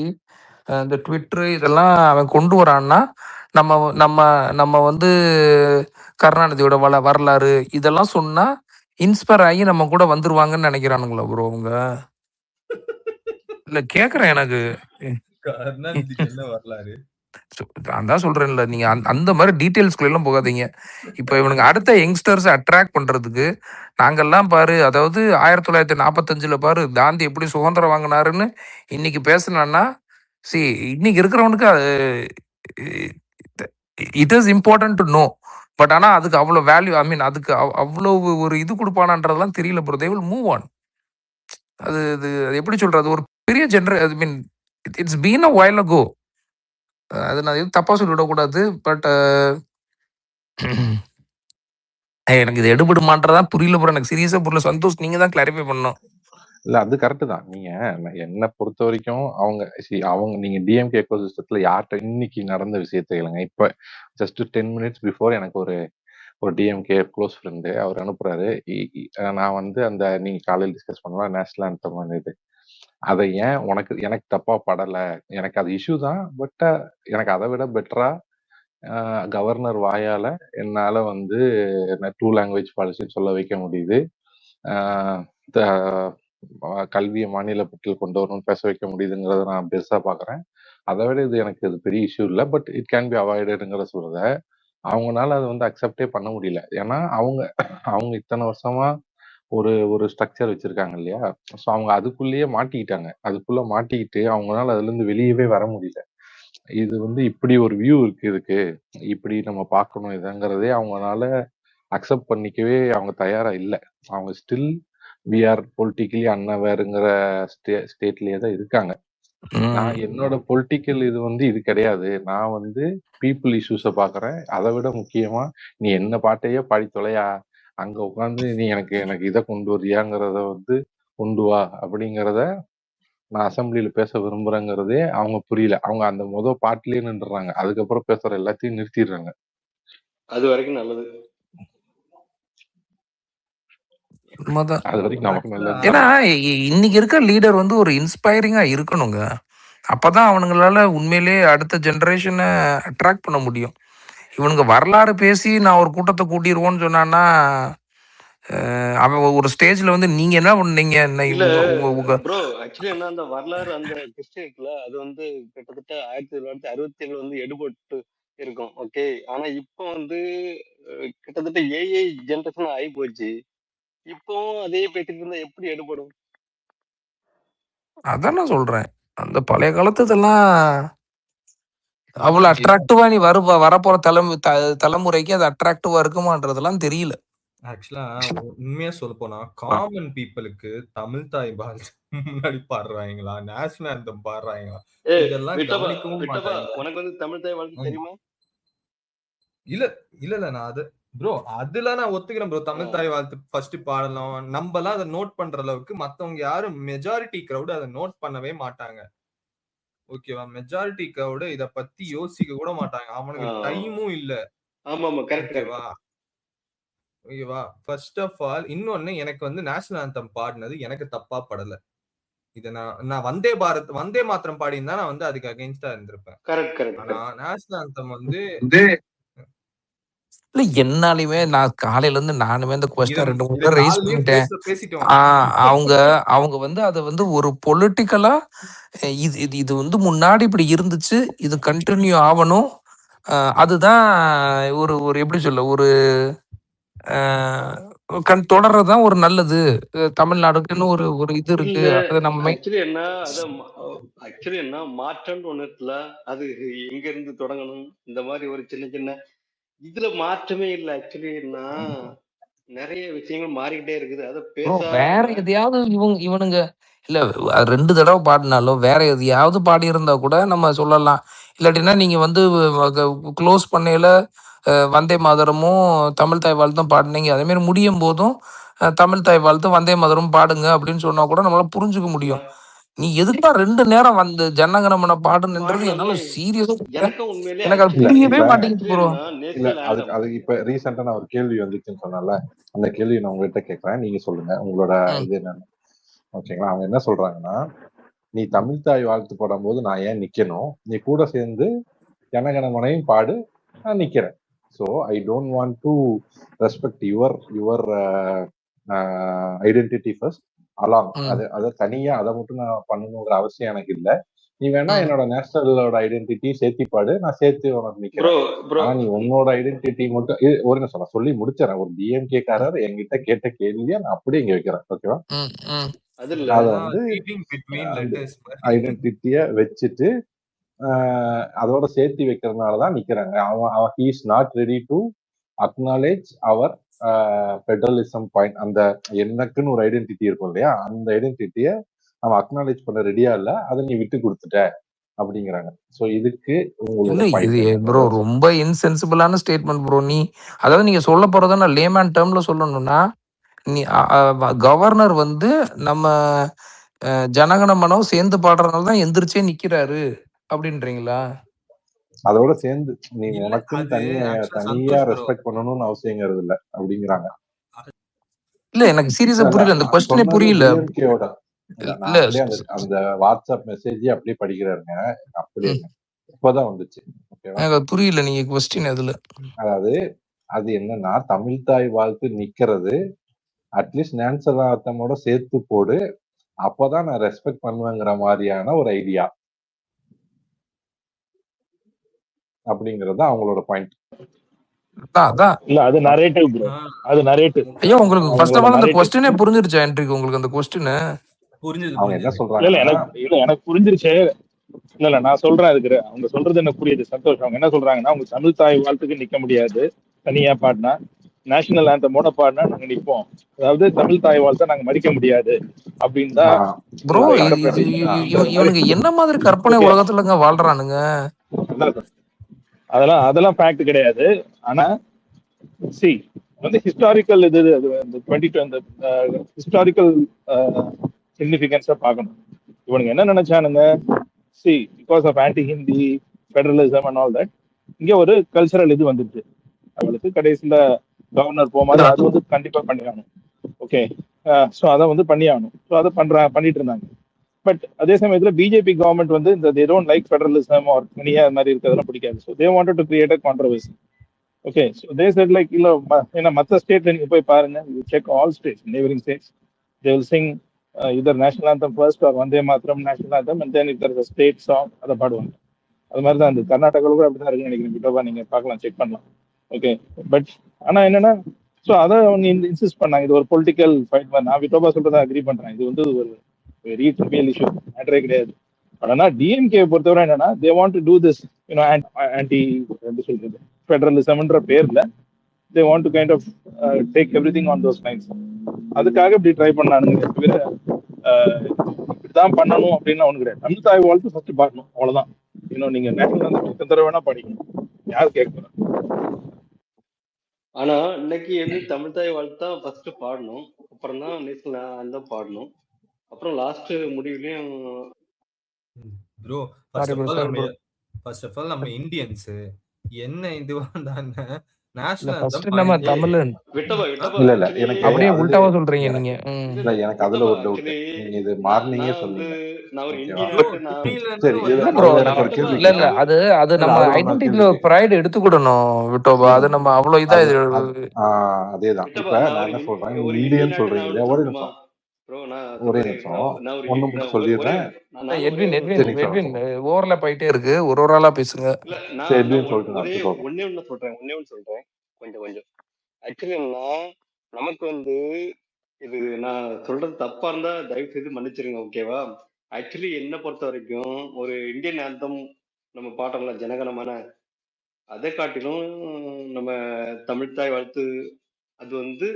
இந்த ட்விட்டர் இதெல்லாம் அவன் கொண்டு வரான்னா நம்ம நம்ம நம்ம வந்து கருணாநிதியோட வரலாறு இதெல்லாம் சொன்னா இன்ஸ்பயர் ஆகி நம்ம கூட வந்துருவாங்கன்னு நினைக்கிறானுங்களா ப்ரோ அவங்க? இல்ல கேக்குறேன் எனக்கு.
கருணாநிதிக்கு என்ன வரலாறு?
நான் தான் சொல்றேன்ல, நீங்க அந்த மாதிரி டீட்டெயில்ஸ்குள்ள எல்லாம் போகாதீங்க. இப்ப இவனுங்க அடுத்த யங்ஸ்டர்ஸ் அட்ராக்ட் பண்றதுக்கு நாங்கெல்லாம் பாரு, அதாவது 1945 பாரு காந்தி எப்படி சுதந்திரம் வாங்கினாருன்னு இன்னைக்கு பேசினான்னா இன்னைக்கு இருக்கிறவனுக்கு it is important to know. But ஆனா அதுக்கு அவ்வளவு வேல்யூ, ஐ மீன் அதுக்கு அவ்வளவு ஒரு இது கொடுப்பானான்றதெல்லாம் தெரியல bro. They will move on. அது எப்படி சொல்றது, ஒரு பெரிய I mean it's been a while ago. அது நான் எதுவும் தப்பா சொல்லிவிடக்கூடாது. பட் எனக்கு இது எடுபடுமான்றதான் புரியல ப்ரோ. எனக்கு சீரியஸா புரியல. சந்தோஷ், நீங்க தான் கிளாரிஃபை பண்ணணும்.
இல்ல அது கரெக்ட் தான். நீங்க என்ன பொறுத்த வரைக்கும் அவங்க நீங்க டிஎம்கே எக்கோசிஸ்டத்துல யார்கிட்ட இன்னைக்கு நடந்த விஷயத்தை இல்லைங்க. இப்ப ஜஸ்ட் 10 minutes பிஃபோர் எனக்கு ஒரு டிஎம்கே க்ளோஸ் ஃப்ரெண்டு அவர் அனுப்புறாரு. நான் வந்து அந்த நீங்க காலையில் டிஸ்கஸ் பண்ணலாம் நேஷனல் ஆந்தம் இது, அதை ஏன் எனக்கு தப்பா படல, எனக்கு அது இஷ்யூ தான். பட் எனக்கு அதை விட பெட்டரா கவர்னர் வாயால என்னால வந்து 2 language பாலிசின்னு சொல்ல வைக்க முடியுது. கல்வியை மாநில பட்டியல் கொண்டு வரணும்னு பேச வைக்க முடியுதுங்கிறத நான் பெருசா பாக்குறேன். அதை விட இது பெரிய இஷ்யூ இல்லை. பட் இட் கேன் பி அவாய்டுங்கிற சொல்றத அவங்களால அதை வந்து அக்செப்டே பண்ண முடியல. ஏன்னா அவங்க இத்தனை வருஷமா ஒரு ஸ்ட்ரக்சர் வச்சிருக்காங்க இல்லையா. ஸோ அவங்க அதுக்குள்ளேயே மாட்டிக்கிட்டாங்க. அதுக்குள்ள மாட்டிக்கிட்டு அவங்களால அதுல இருந்து வெளியவே வர முடியல. இது வந்து இப்படி ஒரு வியூ இருக்கு, இதுக்கு இப்படி நம்ம பார்க்கணும் இதுங்கிறதே அவங்களால அக்செப்ட் பண்ணிக்கவே அவங்க தயாரா இல்லை. அவங்க ஸ்டில் வி ஆர் பொலிட்டிக்கலி அன்அவேருங்கிற ஸ்டேட்லயே தான் இருக்காங்க. நான் என்னோட பொலிட்டிக்கல் இது வந்து இது கிடையாது. நான் வந்து பீப்புள் இஷ்யூஸை பாக்குறேன். அதை விட முக்கியமா நீ என்ன பாட்டையே பாடி தொலையா, அங்க உட்காந்து நீ எனக்கு இதை கொண்டு வரியாங்கிறத வந்து கொண்டு வா அப்படிங்கிறத நான் அசம்பிளியில பேச விரும்புறேங்கிறதே அவங்க புரியல. அவங்க அந்த பாட்டிலேயே நின்றுறாங்க. அதுக்கப்புறம் பேசுற எல்லாத்தையும் நிறுத்திடுறாங்க.
அது வரைக்கும் நல்லது.
அது வரைக்கும் நமக்கு நல்லது.
ஏன்னா இன்னைக்கு இருக்க லீடர் வந்து ஒரு இன்ஸ்பைரிங்கா இருக்கணுங்க. அப்பதான் அவனுங்களால உண்மையிலேயே அடுத்த ஜெனரேஷனை அட்ராக்ட் பண்ண முடியும். இவனுங்க வரலாறு பேசி நான் ஒரு கூட்டத்தை கூட்டிடுவோன்னு சொன்னான்னா அவன் ஒரு ஸ்டேஜ்ல வந்து நீங்க என்ன பண்ணீங்க
ப்ரோ. ஆக்சுவலி என்ன, அந்த வரலாறு அந்த ஹிஸ்டரி இருக்குல்ல, அது வந்து கிட்டத்தட்ட 1967 வந்து எடுபட்டு இருக்கும். ஓகே. ஆனா இப்போ வந்து கிட்டத்தட்ட ஏஐ ஜெனரேஷன் ஆகி போச்சு. இப்போ அதே பேசிட்டு இருந்தா எப்படி எடுபடும்?
அதான் நான் சொல்றேன். அந்த பழைய காலத்துதெல்லாம் அவ்வளவு அட்ராக்டிவா நீ வரப்போற தலைமுறைக்கு அது அட்ராக்டிவா இருக்குமான்றதெல்லாம் தெரியல.
ஆக்சுவலா உண்மையா சொல்ல போனா காமன் பீப்புளுக்கு தமிழ் தாய் பால் முன்னாடி பாடுறாங்களா, நேஷனல் ஆந்தம் பாடுறாங்களா, இதெல்லாம் கவனிக்கவும் மாட்டாங்க.
உனக்கு வந்து தமிழ் தாய் வாழ்த்து தெரியுமா?
இல்ல நான் அது ப்ரோ அதுல நான் ஒத்துக்கிறேன் ப்ரோ. தமிழ் தாய் வாழ்த்து ஃபர்ஸ்ட் பாடலாம். நம்ம எல்லாம் அதை நோட் பண்ற அளவுக்கு மத்தவங்க யாரும் மெஜாரிட்டி கிரௌட் அதை நோட் பண்ணவே மாட்டாங்க. ஓகேவா? மெஜாரிட்டி கிரௌட் இத பத்தி யோசிக்க கூட மாட்டாங்க. அவனுக்கு டைமும் இல்ல.
ஆமா ஆமா கரெக்ட்.
ஓகேவா? ஃபர்ஸ்ட் ஆஃப் ஆல் இன்னொன்னு, எனக்கு வந்து நேஷனல் ஆந்தம் பாடினது எனக்கு தப்பா படல. இத நான் வந்தே மாத்திரம் பாடினா நான் வந்து அதுக்கு அகைன்ஸ்டா இருந்திருப்பேன்.
கரெக்ட்.
ஆனா நேஷனல் ஆந்தம் வந்து
இல்ல, என்னாலுமே நான் காலையில இருந்து நானுமே இந்த கொஸ்டின் 2-3 தடவை ரைஸ் பண்ணிட்டேன். அவங்க வந்து அதை வந்து ஒரு பொலிட்டிக்கலா இது வந்து முன்னாடி இப்படி இருந்துச்சு, இது கண்டினியூ ஆகணும். அதுதான் ஒரு எப்படி சொல்ல, தொடர்றதுதான் ஒரு நல்லது. தமிழ்நாடுக்குன்னு ஒரு ஒரு இது இருக்கு.
இல்ல
அது நம்ம
ஆக்சுவலி என்ன மாற்றம்னு ஒண்ணு இருக்குல்ல, அது எங்க இருந்து தொடங்கணும், இந்த மாதிரி ஒரு சின்ன சின்ன இதுல மாற்றமே இல்ல. ஆக்சுவலி என்ன நிறைய விஷயங்கள் மாறிக்கிட்டே இருக்குது. அத
வேற
பேசாம
எதையாவது இவனுங்க இல்ல 2 தடவை பாடினாலும் வேற எதையாவது பாடி இருந்தா கூட நம்ம சொல்லலாம். இல்லாட்டினா நீங்க வந்து க்ளோஸ் பண்ணையில வந்தே மாதரமும் தமிழ் தாய் வாழ்த்தும் பாடினீங்க. அதே மாதிரி முடியும் போதும் தமிழ் தாய் வாழ்த்தும் வந்தே மாதரம் பாடுங்க அப்படின்னு சொன்னா கூட நம்மளால புரிஞ்சுக்க முடியும். நீ எதுக்குடா 2 நேரம் வந்து ஜனகணமன பாடுன்றது என்னால சீரியஸா
எனக்கும் உண்மையிலே
எனக்கு அது
actually
புரியவே
இல்ல
மாட்டேங்குது ப்ரோ.
இல்ல
நேஷனல்
அதுக்கு அதுக்கு இப்ப ரீசெண்டா நான் ஒரு கேள்வி வந்துச்சுன்னு சொன்னேன்ல, அந்த கேள்வி நான் உங்ககிட்ட கேட்கறேன், நீங்க சொல்லுங்க உங்களோட இது என்னன்னு. ஓகேங்களா? அவங்க என்ன சொல்றாங்கன்னா, நீ தமிழ் தாய் வாழ்த்து போடும்போது நான் ஏன் நிக்கணும், நீ கூட சேர்ந்து ஜனகணமனையும் பாடு, நான் நிக்கிறேன். So I don't want to respect your identity first along. அதை தனியா அதை மட்டும் நான் பண்ணணுங்கிற அவசியம் எனக்கு இல்லை. நீ வேணா என்னோட நேஷனலோட ஐடென்டிட்டி சேர்த்தி பாடு, நான் சேர்த்து உனக்கு நிக்கிறேன். ஆனா நீ உன்னோட ஐடென்டிட்டி மட்டும் ஒரு நிமிஷம் சொல்லி முடிச்சிடறேன். ஒரு டிஎம்கே காரர் என்கிட்ட கேட்ட கேள்வியை நான் அப்படியே இங்க வைக்கிறேன். ஓகேவா? அதை வந்து ஐடென்டிட்டிய வச்சுட்டு அதோட சேர்த்து வைக்கிறதுனாலதான் நிக்கிறாங்க. அவன் he is not ready to acknowledge our federalism point. அந்த எனக்குன்னு ஒரு ஐடென்டிட்டி இருக்கும் இல்லையா, அந்த ஐடென்டிட்டிய அவன் அக்னாலேஜ் பண்ண ரெடியா இல்ல, அதை நீ விட்டு கொடுத்துட்ட அப்படிங்கிறாங்க. சோ இதுக்கு
ப்ரோ ரொம்ப இன்சென்சிபிளான ஸ்டேட்மெண்ட் ப்ரோ. நீ அதாவது நீங்க சொல்ல போறத நான் லேமேன் டேர்ம்ல சொல்லணும்னா, நீ கவர்னர் வந்து நம்ம ஜனகணமனம் சேர்ந்து பாடுறதுனால தான் எந்திரிச்சே நிக்கிறாரு அப்படின்றீங்களா?
அதோட சேர்ந்து நீ உனக்கும் தனியா ரெஸ்பெக்ட் பண்ணணும்னு அவசியங்கிறது இல்ல அப்படிங்கிறாங்க.
இல்ல எனக்கு சீரியஸா புரியல, அந்த கொஸ்டினே புரியல.
அந்த வாட்ஸ்அப் மெசேஜ் அப்படியே படிக்கிறாருங்க, அப்படியே இப்பதான் வந்துச்சு.
ஓகேவா? புரியல நீங்க கொஸ்டின் எதுல.
அதாவது அது என்னன்னா, தமிழ் தாய் வாழ்த்து நிக்கிறது அட்லீஸ்ட் நேன்சலாத்தமோட சேர்த்து போடு, அப்பதான் நான் ரெஸ்பெக்ட் பண்ணுவேங்கிற மாதிரியான ஒரு ஐடியா அப்படிங்கறது அவங்களோட பாயிண்ட்.
இல்ல அது நரேட்டிவ் ப்ரோ, அது நரேட்டிவ்.
ஐயா உங்களுக்கு ஃபர்ஸ்ட் ஆஃப் ஆல் அந்த क्वेश्चनே புரிஞ்சிருச்சா என்ட்ரிக்கு? உங்களுக்கு அந்த क्वेश्चन
புரிஞ்சது?
அவங்க என்ன சொல்றாங்க?
இல்ல எனக்கு புரிஞ்சிருச்சு. இல்ல நான் சொல்றேன், அதுக்கு அவங்க சொல்றது என்ன புரியுது, சந்தோஷம். அவங்க என்ன சொல்றாங்கன்னா, அவங்க தமிழ் தாய் வாழ்த்துக்கு நிக்க முடியாது, தனியா பாடினா நேஷனல் ஆந்தமோட பாடினா நாங்க நிப்போம், அதாவது தமிழ் தாய் வாழ்த்தை நாங்க மதிக்க முடியாது அப்படின்னு தான்.
ப்ரோ இவனுங்க என்ன மாதிரி கற்பனை உலகத்துலங்க வாழ்றானுங்க?
அதெல்லாம் ஃபேக்ட் கிடையாது. ஆனா சி வந்து ஹிஸ்டாரிக்கல் இது அந்த ஹிஸ்டாரிக்கல் சிக்னிஃபிகன்ஸா பார்க்கணும். இவனுங்க என்ன நினைச்சானுங்க, see because of anti Hindi federalism and all that, இங்க ஒரு கல்ச்சரல் இது வந்துச்சு அவளுக்கு. கடைசியில கவர்னர் போகும்போது அது வந்து கண்டிப்பா பண்ணியாகணும். ஓகே, ஸோ அதை வந்து பண்ணியாகணும். ஸோ அதை பண்ணிட்டு இருந்தாங்க. பட் அதே சமயத்துல பிஜேபி கவர்மெண்ட் வந்து இந்த they don't like federalism or தனியா மாதிரி இருக்கிறதெல்லாம் பிடிக்காது. So they wanted to create a controversy. Okay, so they said like இல்ல, ஏன்னா மற்ற ஸ்டேட்ல நீங்க போய் பாருங்க, you check all states, neighbouring states, they will sing either national anthem first or Vande Mataram national anthem, and then if there is a state song அதை பாடுவாங்க. அது மாதிரி தான் அந்த கர்நாடகாவில் கூட அப்படிதான் இருக்குன்னு நினைக்கிறேன். விட்டோபா நீங்க பார்க்கலாம், செக் பண்ணலாம். ஓகே, பட் ஆனா என்னன்னா, ஸோ அதை அவங்க இன்சிஸ்ட் பண்ணாங்க, இது ஒரு பொலிட்டிக்கல் ஃபைட். நான் விட்டோபா சொல்றதை அக்ரி பண்றேன், இது வந்து ஒரு வெரி ட்ரிவியல் இஷ்யூ, மேட்டரே கிடையாது. பட் ஆனா டிஎம்கே பொறுத்தவரை என்னன்னா, they want to do this anti எப்படி சொல்றது ஃபெடரலிசம்ன்ற பேர்ல they want to kind of take everything on those lines. அதுக்காக இப்படி ட்ரை பண்ணானுங்க. இப்படிதான் பண்ணணும் அப்படின்னு ஒண்ணு கிடையாது. தமிழ் தாய் வாழ்த்து ஃபர்ஸ்ட் பாடணும், அவ்வளவுதான். இன்னும் நீங்க நேஷனல் அந்த தடவை வேணா படிக்கணும், யார் கேட்கணும்.
ஆனா இன்னைக்கு வந்து தமிழ் தாய் வாழ்த்து தான் ஃபர்ஸ்ட் பாடணும், அப்புறம் தான் நேஷனல் அந்த பாடணும், அப்புறம் லாஸ்ட் முடிவுலயும்.
ப்ரோ ஃபர்ஸ்ட் ஆஃப் ஆல் நம்ம இந்தியன்ஸ் என்ன இதுவா இருந்தானே
அப்படியே உல்டாவா சொல்றீங்க நீங்க.
எனக்கு அதுல ஒரு டவுட், நீங்க இது மார்னிங்கே சொல்லுங்க.
இல்ல இல்ல அது நம்ம ஐடென்டிட்டில பிரைட் எடுத்துக்கிடணும் விட்டோபா, அது நம்ம அவ்வளவு இதா.
அதேதான். இப்ப நான் என்ன சொல்றேன், இந்தியன் சொல்றீங்க, ஒரே நிமிஷம் ஒண்ணு சொல்லிடுறேன்.
எட்வின் ஓவர்ல போயிட்டே இருக்கு, ஒரு ஆளா பேசுங்க.
ஒன்னே ஒண்ணு சொல்றேன் கொஞ்சம். ஆக்சுவலி நமக்கு வந்து இது நான் சொல்றது தப்பா இருந்தா தயவு செய்து மன்னிச்சிருங்க, ஓகேவா? ஆக்சுவலி என்ன பொறுத்த வரைக்கும் ஒரு இந்தியன் ஆந்தம் நம்ம பாட்டோம்ல ஜனகணமான, அதை காட்டிலும் நம்ம தமிழ்த்தாய் வாழ்த்து அது வந்து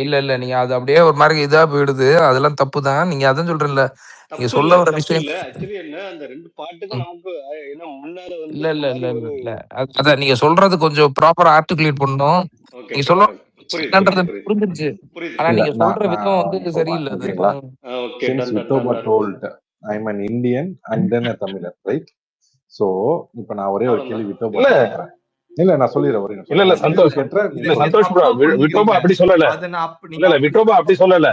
இல்ல நீங்க அது அப்படியே ஒரு மாதிரி இதா போயிடுது. அதெல்லாம் தப்பு தான். நீங்க அதான் சொல்றேன்ல, நீங்க
தப்பு
சொல்ல
இல்ல
வர
தப்பு
விஷயம்.
இல்ல. ஆக்சுவலி என்ன அந்த ரெண்டு பாட்டுக்கும் நமக்கு ஏன்னா முன்னால வந்து
இல்ல
இந்த
இல்ல
மாதிரி
இல்ல
ஒரு
இல்ல அதான் நீங்க சொல்றது கொஞ்சம் ப்ராப்பரா ஆர்டிகுலேட் பண்ணணும்.
ஓகே
நீங்க
ஓகே
சொல்ல
புரியுது
என்னன்றது
புரியுது
புரிஞ்சிருச்சு.
புரியுது
ஆனா
இல்ல
நீங்க சொல்ற விதம் வந்து
நான்
சரியில்லை. அது
ஓகேங்களா?
Okay
Since
done done
Vitoba
done done
told I'm an Indian and then a Tamilian, right? So இப்ப நான் ஒரே ஒரு கேள்வி விட்டோபா
இல்ல
கேட்கிறேன். இல்ல நான் சொல்லிடுறேன் ஒரே நிமிஷம்.
இல்ல இல்ல
நான்
சந்தோஷ்
கேள்வி கேட்டுறேன்,
இத
இல்ல
நீங்க
நீங்க
சந்தோஷ் ப்ரோ,
தப்பா
விட்டோபா
புரிஞ்சுக்கிறீங்க.
அப்படி சொல்லல.
அத நான்
இல்ல
நீங்க
இல்ல விட்டோபா அப்படி சொல்லல.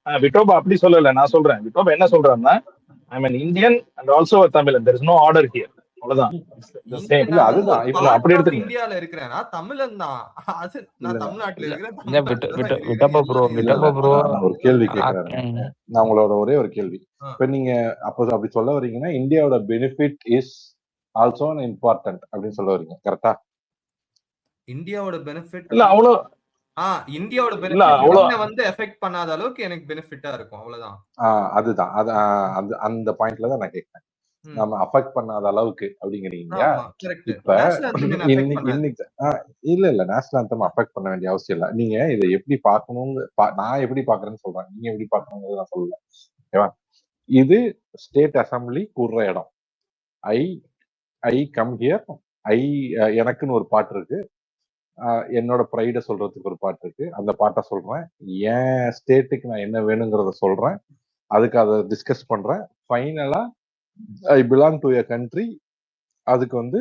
ஆ,
விட்டோபா அப்படி சொல்லல. நான் சொல்றேன் விட்டோபா என்ன சொல்றாருன்னா ஐ மீன் இந்தியன் அண்ட் ஆல்சோ தமிழன், there is no order here, அவ்வளவுதான். சேம்.
இந்தியன்
இல்ல
நான் வந்து ஒரு
அதுதான் இப்ப
இல்ல
நான்
அப்படி
பார்ட் ஆஃப்
எடுத்துக்கங்க.
இந்தியால இருக்கிறேன். நான் தமிழன் தான். அது
இல்ல
நான்
இல்ல
தமிழ்நாட்டுல
இல்ல
இருக்கிறேன்,
இல்ல
தமிழ்நாட்டுல தான் இருக்கிறேன்.
விட்டப்பா ப்ரோ
எல்லாம்
இல்ல
விட்டப்பா
இதுதான்.
ப்ரோ
நான் ஒரு கேள்வி கேட்கிறேன். நான் உங்களோட ஒரே ஒரு கேள்வி.
ஆ.
இப்ப நீங்க அப்போ அப்படி சொல்ல வரீங்கன்னா இந்தியாவோட பெனிஃபிட் இஸ் ஆல்சோ இம்பார்ட்டன்ட் அப்படின்னு சொல்ல வரீங்க, கரெக்டா?
இந்தியாவோட பெனிஃபிட்
இல்ல அவ்வளோ
இந்தியாவோட
இல்ல
பெனிஃபிட்
அவ்வளோ
என்ன வந்து எஃபெக்ட் பண்ணாத அளவுக்கு எனக்கு பெனிஃபிட்டா இருக்கும், அவ்வளவுதான்.
அதுதான் அது அந்த பாயிண்ட்ல தான் நான் கேட்கிறேன். நம்ம அஃபெக்ட் பண்ணாத அளவுக்கு அப்படிங்கிறீங்க.
ஆமா கரெக்ட்.
இப்ப
நேஷனல் ஆந்தம் என்ன அஃபெக்ட் பண்ணாது.
இன்னைக்கு இல்ல நேஷனல் ஆந்தம் அஃபெக்ட் பண்ண வேண்டிய அவசியம் இல்ல. நீங்க இதை எப்படி பார்க்கணும்னு நான் எப்படி பாக்குறேன்னு சொல்றேன், நீங்க எப்படி பார்க்கணுங்கிறது நான் சொல்லல, ஓகேவா? இது ஸ்டேட் அசம்பிளி கூடுற இடம். ஐ கம் ஹியர், எனக்குன்னு ஒரு பாட்டு இருக்கு, என்னோட ப்ரைட சொல்றதுக்கு ஒரு பாட்டு இருக்கு, அந்த பாட்டை சொல்றேன், என் ஸ்டேட்டுக்கு நான் என்ன வேணுங்கிறத சொல்றேன், அதுக்கு அதை டிஸ்கஸ் பண்றேன், ஃபைனலா I belong to a country, அதுக்கு வந்து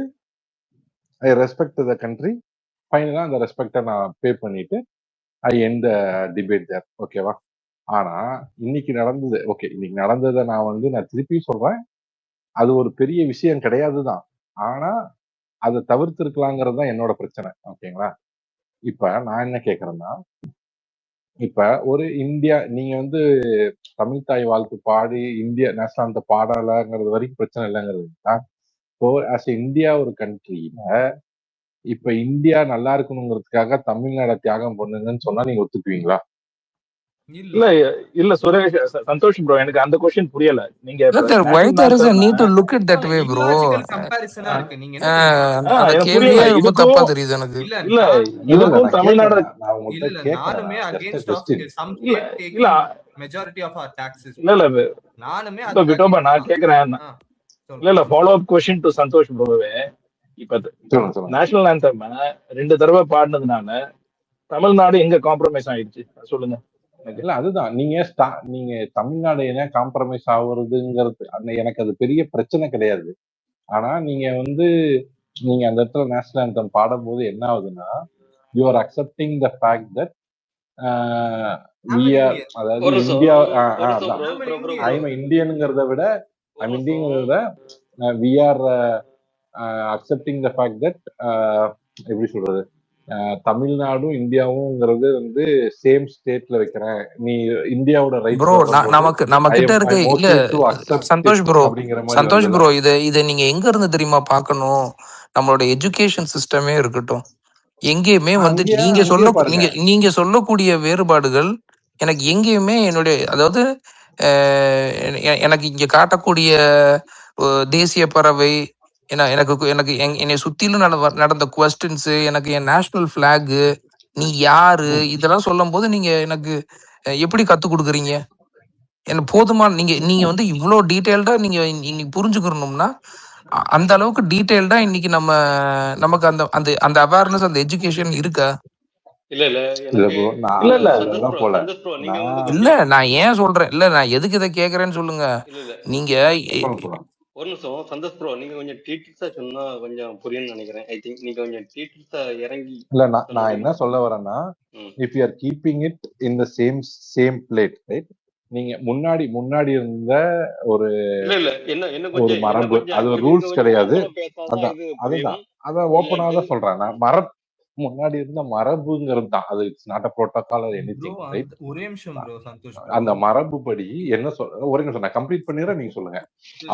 ஐ ரெஸ்பெக்ட் த கண்ட்ரி, ஃபைனலா அந்த ரெஸ்பெக்டை நான் பே பண்ணிட்டு ஐ எண்ட் டிபேட் தேர், ஓகேவா? ஆனா இன்னைக்கு நடந்தது, ஓகே இன்னைக்கு நடந்ததை நான் திருப்பி சொல்றேன், அது ஒரு பெரிய விஷயம் கிடையாது தான், ஆனா அதை தவிர்த்திருக்கலாங்கிறது தான் என்னோட பிரச்சனை, ஓகேங்களா? இப்ப நான் என்ன கேட்கறேன்னா, இப்ப ஒரு இந்தியா நீங்க வந்து தமிழ் தாய் வாழ்த்து பாடி இந்தியா நேஷனல் அந்த பாடலாங்கிறது வரைக்கும் பிரச்சனை இல்லைங்கிறது. இப்போ ஆஸ் இந்தியா ஒரு கண்ட்ரியில இப்ப இந்தியா நல்லா இருக்கணுங்கிறதுக்காக தமிழ்நாட தியாகம் பண்ணுங்கன்னு சொன்னா நீங்க ஒத்துக்குவீங்களா?
இல்ல இல்ல சுரேஷ் சந்தோஷ் ப்ரோ, எனக்கு அந்த கொஸ்டின் புரியல. நீங்க
why there is a need to look at that way bro?
illogical comparison இருக்கு. நீங்க என்ன தெரியுமா?
அந்த
எனக்கு
கேள்வியே
புரியல.
ரொம்ப
இதுக்கும்
தப்பா தெரியுது எனக்கு.
இல்ல
இல்ல
நான்
இதுக்கும்
நான்
தமிழ்நாடு
கேட்கறேன், நான் உங்கள்கிட்ட
இல்ல
கேட்கறேன்,
நானுமே
just a
against of
question.
some
இல்ல
state taking
இல்ல
majority of our taxes.
இல்ல இல்ல
நானுமே
இப்ப விட்டோபா நான் கேக்குறேன். இல்ல இல்ல follow up question to Santhosh ப்ரோவே. இப்ப
சொல்லுங்க.
நேஷனல் ஆந்தம் 2 தடவை பாடினதுனால தமிழ்நாடு எங்க காம்ப்ரமைஸ் ஆயிடுச்சு சொல்லுங்க.
இல்ல அதுதான் நீங்க தமிழ்நாடு என்ன காம்ப்ரமைஸ் ஆகுறதுங்கிறது எனக்கு அது பெரிய பிரச்சனை கிடையாது. ஆனா நீங்க அந்த இடத்துல நேஷனல் ஆந்தம் பாடும்போது என்ன ஆகுதுன்னா, you are accepting the fact that அதாவது இந்தியா இந்தியனுங்கிறத விட we are accepting the fact that எப்படி சொல்றது, தமிழ்நாடும் இந்தியாவும்ங்கிறது சேம் ஸ்டேட்ல வைக்கிறேன், நீ இந்தியாவோட ரைட்
ப்ரோ நம்ம கிட்ட இருக்க இல்ல சந்தோஷ் ப்ரோ இத நீங்க எங்க இருந்து தெரியுமா பார்க்கணும்? நம்மளோட எஜுகேஷன் சிஸ்டமே இருக்கட்டும், எங்கேயுமே நீங்க சொல்லக்கூடிய வேறுபாடுகள் எனக்கு எங்கேயுமே என்னுடைய, அதாவது எனக்கு இங்க காட்டக்கூடிய தேசிய பறவை, எனக்கு என்னை சுத்திலும் நடந்த குவெஸ்டின்ஸ், எனக்கு என் நேஷனல் பிளாக், நீ யாரு, இதெல்லாம் சொல்லும் போது நீங்க எனக்கு எப்படி கத்து கொடுக்குறீங்க? என்ன போதுமான நீங்க இவ்வளவு டீடைல்டா நீங்க இன்னைக்கு புரிஞ்சுக்கணும்னா அந்த அளவுக்கு டீடைல்டா இன்னைக்கு நமக்கு அந்த அந்த அந்த அவேர்னஸ், அந்த எஜுகேஷன் இருக்கா? இல்ல நான் ஏன் சொல்றேன், இல்ல நான் எதுக்கு இதை கேக்குறேன்னு சொல்லுங்க. நீங்க
ஒரு நிமிஷம் சந்தோஷ் ப்ரோ, நீங்க கொஞ்சம் டீட்டெயில்ஸா சொன்னா கொஞ்சம் புரியும்னு நினைக்கிறேன். ஐ திங்க் நீங்க கொஞ்சம் டீட்டெயில்ஸா இறங்கி
இல்ல நான் என்ன சொல்ல வரேன்னா, if you are keeping it in the same plate, right? நீங்க முன்னாடி இருந்த ஒரு மரபு, அது ரூல்ஸ் கிடையாது, அதான் ஓப்பனா தான் சொல்றேன் நான். முன்னாடி இருந்த மரபுங்கிறது தான் அது, it's not a protocol or anything, right?
ஒரே நிமிஷம் ப்ரோ சந்தோஷ்,
அந்த மரபுப்படி என்ன ஒரே நிமிஷம் நான் கம்ப்ளீட் பண்ணிடுறேன், நீங்க சொல்லுங்க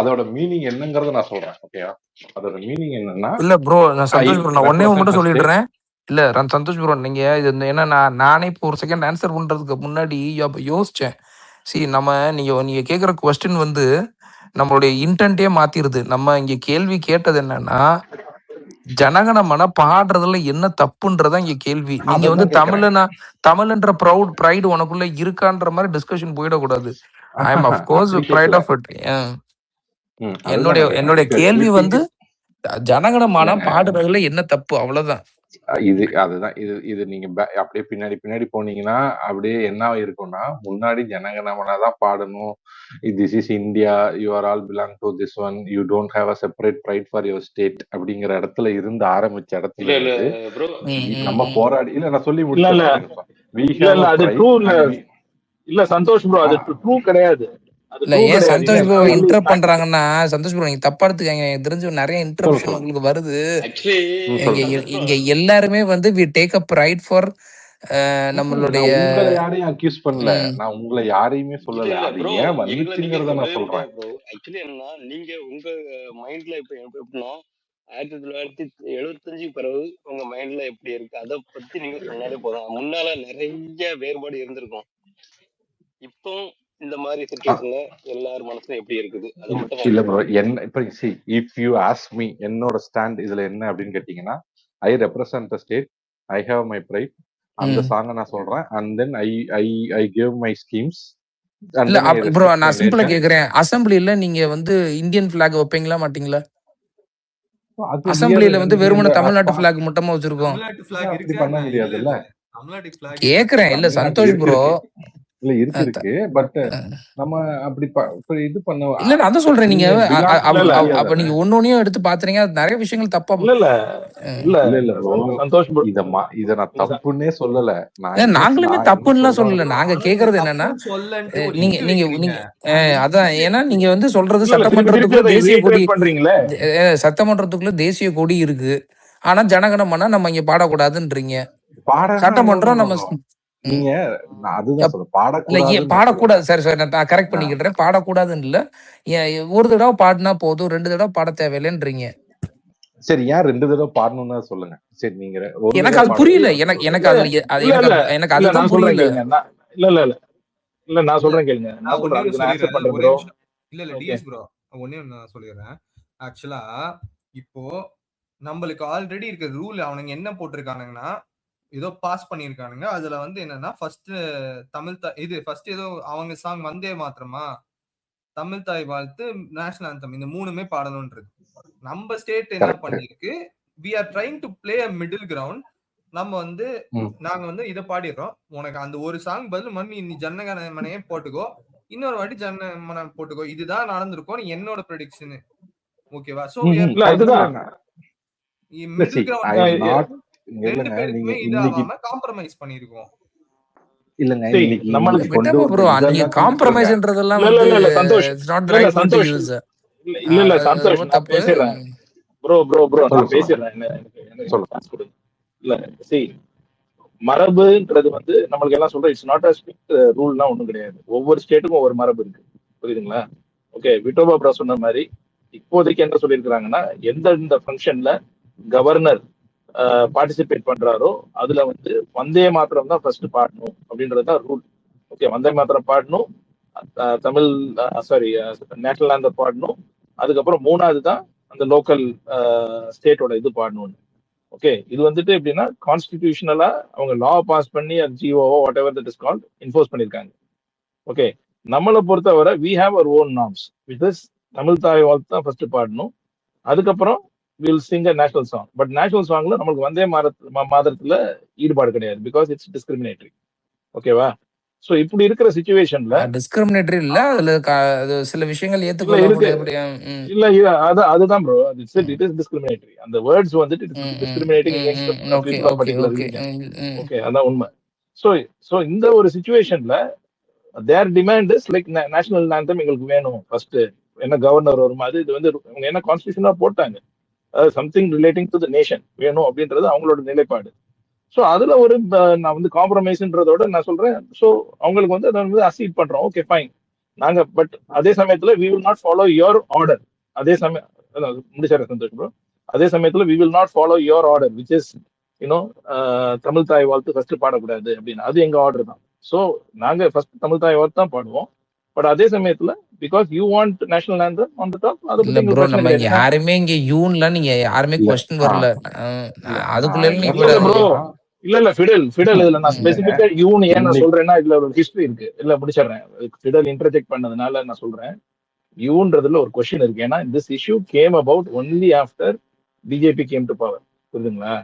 அதோட மீனிங் என்னங்கறத நான் சொல்றேன், ஓகேவா? அதோட மீனிங் என்னன்னா,
இல்ல ப்ரோ நான் சந்தோஷ் ப்ரோ நான் ஒண்ணே மட்டும் சொல்லிடுறேன். இல்ல சந்தோஷ் ப்ரோ, நீங்க இது ஏன்னா நானே இப்போ ஒரு செகண்ட் ஆன்சர் பண்றதுக்கு முன்னாடி யோசிச்சேன். நீங்க கேட்குற கொஸ்டின் வந்து நம்மளுடைய இன்டென்ட்டே மாத்திருது. நம்ம இங்க கேள்வி கேட்டது என்னன்னா, ஜனகணமன பாடுறதுல என்ன தப்புன்றதான் இங்க கேள்வி. நீங்க வந்து தமிழ்ன்ற ப்ரைடு உனக்குள்ள இருக்கான்ற மாதிரி டிஸ்கஷன் போயிடக்கூடாது. I am of course pride of it. என்னுடைய கேள்வி வந்து ஜனகணமன பாடுறதுல என்ன தப்பு, அவ்வளவுதான்.
அதுதான் இது நீங்க அப்படியே பின்னாடி போனீங்கன்னா அப்படியே என்ன இருக்கும்னா, முன்னாடி ஜனகணமன தான் பாடணும். This is India, you are all belong to this one, you don't have a separate pride for your state அப்படிங்கிற இடத்துல இருந்து ஆரம்பிச்ச இடத்துல நம்ம போராடி நான் சொல்லி முடிச்சேன்.
இல்ல சந்தோஷ் ப்ரோ, அது ட்ரூ கிடையாது.
இல்ல ஏன் சந்தோஷ் ப்ரோ இன்டரப்ட் பண்றாங்கன்னா, சந்தோஷ் ப்ரோ நீங்க தப்பா எடுத்துக்கங்க. எனக்கு தெரிஞ்சு நிறைய இன்டரப்ஷன் உங்களுக்கு வருது. இங்க எல்லாருமே வந்து we take up right for நம்மளுடைய.
உங்களை யாரையும் அக்யூஸ் பண்ணல, நான் உங்களை யாரையுமே சொல்லல. அது ஏன் வந்துச்சுங்கிறத நான் சொல்றேன்.
ஆக்சுவலி என்னன்னா, நீங்க உங்க மைண்ட்ல இப்ப எப்படின்னா 1975 பிறகு உங்க மைண்ட்ல எப்படி இருக்கு அதை பத்தி நீங்க சொன்னாலே போதும். முன்னால நிறைய வேறுபாடு இருந்திருக்கும். இப்போ இந்த மாதிரி சிச்சுவேஷன்ல எல்லாரும் மனசுல எப்படி இருக்குது அது மட்டும்
இல்ல ப்ரோ. என்ன இப்ப இஃப் யூ ஆஸ்க் மீ, என்னோட ஸ்டாண்ட் இதுல என்ன அப்படின்னு கேட்டீங்கன்னா, I represent the state, I have my pride, அந்த சாங்க நான் சொல்றேன். And then I give my schemes.
இல்ல ப்ரோ, நான் சிம்பிளா கேக்குறேன், அசெம்பிளில நீங்க வந்து இந்தியன் பிளாக் வைப்பீங்களா மாட்டீங்களா? அசெம்பிளில வந்து வெறுமனே தமிழ்நாட்டு பிளாக் மட்டுமா வச்சிருக்கோம்.
பண்ண முடியாதுல்ல.
கேக்குறேன். இல்ல சந்தோஷ் ப்ரோ,
இல்ல இருக்கு பட் நம்ம அப்படி இது பண்ண
இல்ல அத சொல்றேன். நீங்க அப்ப நீங்க ஒன்னொன்னையும் எடுத்து பாத்துறீங்க, நிறைய விஷயங்கள் தப்பா.
இல்ல சந்தோஷ் ப்ரோ,
இத நான் தப்புன்னே சொல்லல.
நாங்களுமே தப்புன்னு சொல்லல. நாங்க கேக்குறது என்னன்னா, நீங்க அதான், ஏன்னா நீங்க வந்து சொல்றது சட்டமன்றத்துக்குள்ள தேசிய கொடி பண்றீங்களே, சட்டமன்றத்துக்குள்ள தேசிய கொடி இருக்கு. ஆனா ஜனகணமன நம்ம இங்க பாடக்கூடாதுன்றீங்க. சட்டமன்றம் நம்ம
நீங்க அதுதான் சொல்ல
பாடக்கூடாது. சரி நான் கரெக்ட் பண்ணிக்கிட்டேன். பாடக்கூடாதுன்னு இல்ல, ஒரு தடவை பாடினா போதும், 2 தடவை பாட தேவையில்லைன்றீங்க.
சரி, ஏன் 2 தடவை பாடணும்னா சொல்லுங்க. சரி, நீங்க
எனக்கு அது புரியல. எனக்கு அதுதான் புரியல.
இல்ல நான் சொல்றேன் கேளுங்க. நான் சொல்றேன் ஆன்சர் பண்றேன் ப்ரோ.
இல்ல டிஎஸ் ப்ரோ, ஒண்ணே நான் சொல்லிடுறேன். ஆக்சுவலா இப்போ நம்மளுக்கு ஆல்ரெடி இருக்க ரூல் அவனுங்க என்ன போட்டிருக்கானுங்கன்னா, ஏதோ பாஸ் பண்ணிருக்கானுங்க. அதுல வந்து என்னன்னா, ஃபர்ஸ்ட் தமிழ் இது ஃபர்ஸ்ட் ஏதோ அவங்க சாங் வந்தே மாத்திரமா, தமிழ் தாய் வாழ்த்து, நேஷனல் ஆந்தம், இந்த 3மே பாடணும்ன்றது. நம்ம ஸ்டேட் என்ன பண்ணிருக்கு, we are trying to play a middle ground. நம்ம வந்து நாங்க வந்து இதை பாடிடுறோம், உனக்கு அந்த ஒரு சாங் பதில் மம்மி நீ ஜனகணமனையே போட்டுக்கோ, இன்னொரு வாட்டி ஜனகணமன போட்டுக்கோ, இதுதான் நடந்திருக்கும் என்னோட ப்ரெடிக்ஷன். ஓகேவா? சோ மிடில் கிரவுண்ட் ரெண்டு பேருக்குமே இதாகாம காம்ப்ரமைஸ் பண்ணிருக்கோம்.
இல்லங்க,
ப்ரோ நீங்க காம்ப்ரமைஸ்ன்றதெல்லாம்
இல்ல சந்தோஷ், இல்ல சந்தோஷ் நான் பேசுறேன் ப்ரோ நான் பேசுறேன். என்ன சொல்றேன் இல்ல, மரபுன்றது வந்து நம்மளுக்கு எல்லாம் சொல்றோம், இட்ஸ் நாட் அ ஸ்ட்ரிக்ட் ரூல்லாம் ஒண்ணும் கிடையாது. ஒவ்வொரு ஸ்டேட்டுக்கும் ஒவ்வொரு மரபு இருக்கு, புரியுதுங்களா? ஓகே, விட்டோபா ப்ரோ சொன்ன மாதிரி இப்போதைக்கு என்ன சொல்லியிருக்கிறாங்கன்னா, எந்தெந்த ஃபங்க்ஷன்ல கவர்னர் பார்ட்டிசிபேட் பண்றாரோ அதுல வந்து வந்தே மாத்திரம் தான் ஃபர்ஸ்ட் பாடணும் அப்படின்றதுதான் ரூல். ஓகே, வந்தே மாத்திரம் பாடணும், தமிழ் நேஷனல் ஆந்தம் பாடணும், அதுக்கப்புறம் 3வது தான் அந்த லோக்கல் ஸ்டேட்டோட இது பாடணும்னு. ஓகே, இது வந்துட்டு எப்படின்னா கான்ஸ்டிடியூஷனலா அவங்க லா பாஸ் பண்ணி அது GO whatever that is called enforce பண்ணிருக்காங்க. ஓகே, நம்மளை பொறுத்தவரை we have our own norms. With this Tamil Thai Vazhthu தான் ஃபர்ஸ்ட் பாடணும், அதுக்கப்புறம் will sing a national song. But national சாங்ல நம்மளுக்கு வந்தே மாதத்துல ஈடுபாடு கிடையாது, பிகாஸ் இட்ஸ் டிஸ்கிரிமினேட்டரி. ஓகேவா? சோ இப்படி இருக்கிற சிச்சுவேஷன்ல
டிஸ்கிரிமினேட்டரி இல்ல, அதுல சில விஷயங்கள்
இல்ல அதுதான் ப்ரோ, இட் இஸ் டிஸ்கிரிமினேட்டரி. அந்த வேர்ட்ஸ் வந்துட்டு discriminating against particular region. Okay, அதான் உண்மை. சோ இந்த ஒரு சிச்சுவேஷன்ல there demand is like national anthem எங்களுக்கு வேணும் ஃபர்ஸ்ட். என்ன கவர்னர் ஒரு மாதிரி இது வந்து அவங்க என்ன கான்ஸ்டிடியூஷனா போட்டாங்க, something relating to the nation வேணும் அப்படின்றது அவங்களோட நிலைப்பாடு. ஸோ அதுல ஒரு நான் வந்து காம்ப்ரமைஸ்ன்றதோட நான் சொல்றேன், ஸோ அவங்களுக்கு வந்து அதை வந்து அசீட் பண்றோம். ஓகே ஃபைன், நாங்க பட் அதே சமயத்துல we will not follow your order. அதே சமயம் முடிச்சாரு சந்தோஷ் ப்ரோ, அதே சமயத்துல we will not follow your order which is you know Tamil Thai Vazhthu first பாடக்கூடாது அப்படின்னு. அது எங்க ஆர்டர் தான். ஸோ நாங்க ஃபர்ஸ்ட் தமிழ் தாய் வாழ்த்து தான் பாடுவோம். பட் அதே சமயத்துல because you want national anthem on the top, அதை
இல்ல
பத்தி எங்களுக்கு
ப்ரோ,
பிரச்சனை
நம்ம இங்க
கிடையாது.
யாருமே இங்க யூன்ல நீங்க யாருமே
இல்ல
கொஸ்டின் வரல.
இல்ல
அதுக்குள்ள
நான்
நீங்க
என்ன
இல்ல இல்ல ப்ரோ,
சொல்றேன்னா
இல்ல ஃபிடல் இதுல நான்
ம்.
இல்லைங்க
ஸ்பெசிபிக்கா யூன் ஏன் நான்
இன்னைக்கு
சொல்றேன்னா இதுல ஒரு ஹிஸ்டரி இருக்கு. இல்ல முடிச்சிடுறேன், ஃபிடல் இன்டர்ஜெக்ட் பண்ணதுனால நான் சொல்றேன். யூன்றதுல ஒரு கொஸ்டின் இருக்கு. ஏன்னா this issue game about only after BJP came to power, புரியுதுங்களா?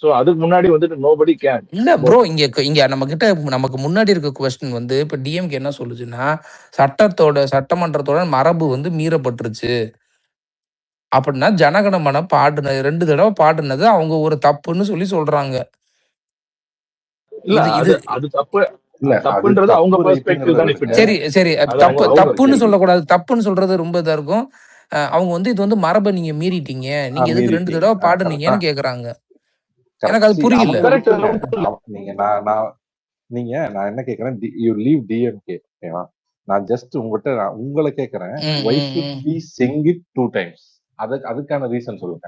சோ அதுக்கு முன்னாடி வந்துட்டு நோபடி கேர்
இல்ல ப்ரோ, இங்க நம்ம கிட்ட நமக்கு முன்னாடி இருக்க கொஸ்டின் வந்து இப்ப டிஎம்கே என்ன சொல்லுச்சுன்னா, சட்டமன்றத்தோட மரபு வந்து மீறப்பட்டுருச்சு அப்படின்னா ஜனகணமன பாடுனது 2 தடவை பாடுனது அவங்க ஒரு தப்புன்னு சொல்றாங்க.
இல்ல
இது
அது
இது
அது தப்பு.
இல்ல அது
தப்புன்றது அவங்க
தப்பு
பெர்ஸ்பெக்டிவ்
ரைட்டுங்கிறத
தானே
விடுங்க.
ஃபிடல்.
சரி சரி,
அது அவங்க அவங்க
தப்புன்னு
ஓகே
சொல்லக்கூடாது. தப்புன்னு சொல்றது ரொம்ப இதா இருக்கும். அவங்க வந்து இது வந்து மரபை நீங்க மீறிட்டீங்க, நீங்க எதுக்கு 2
மீறிட்டீங்க
தடவை
கரெக்டா
பாடுனீங்கன்னு கேக்குறாங்க. எனக்கு
கரெக்ட்.
அது புரியல.
அவங்க
கரெக்ட்.
விட்டுருங்க. நீங்க நான் என்ன கேக்குறேன், யூ லீவ் டிஎம்கே, ஓகேவா? நான் ஜஸ்ட் உங்களை கேக்குறேன்,
ம்,
வை
hmm,
should
hmm.
We sing it 2 times? அதுக்கான ரீசன் சொல்லுங்க.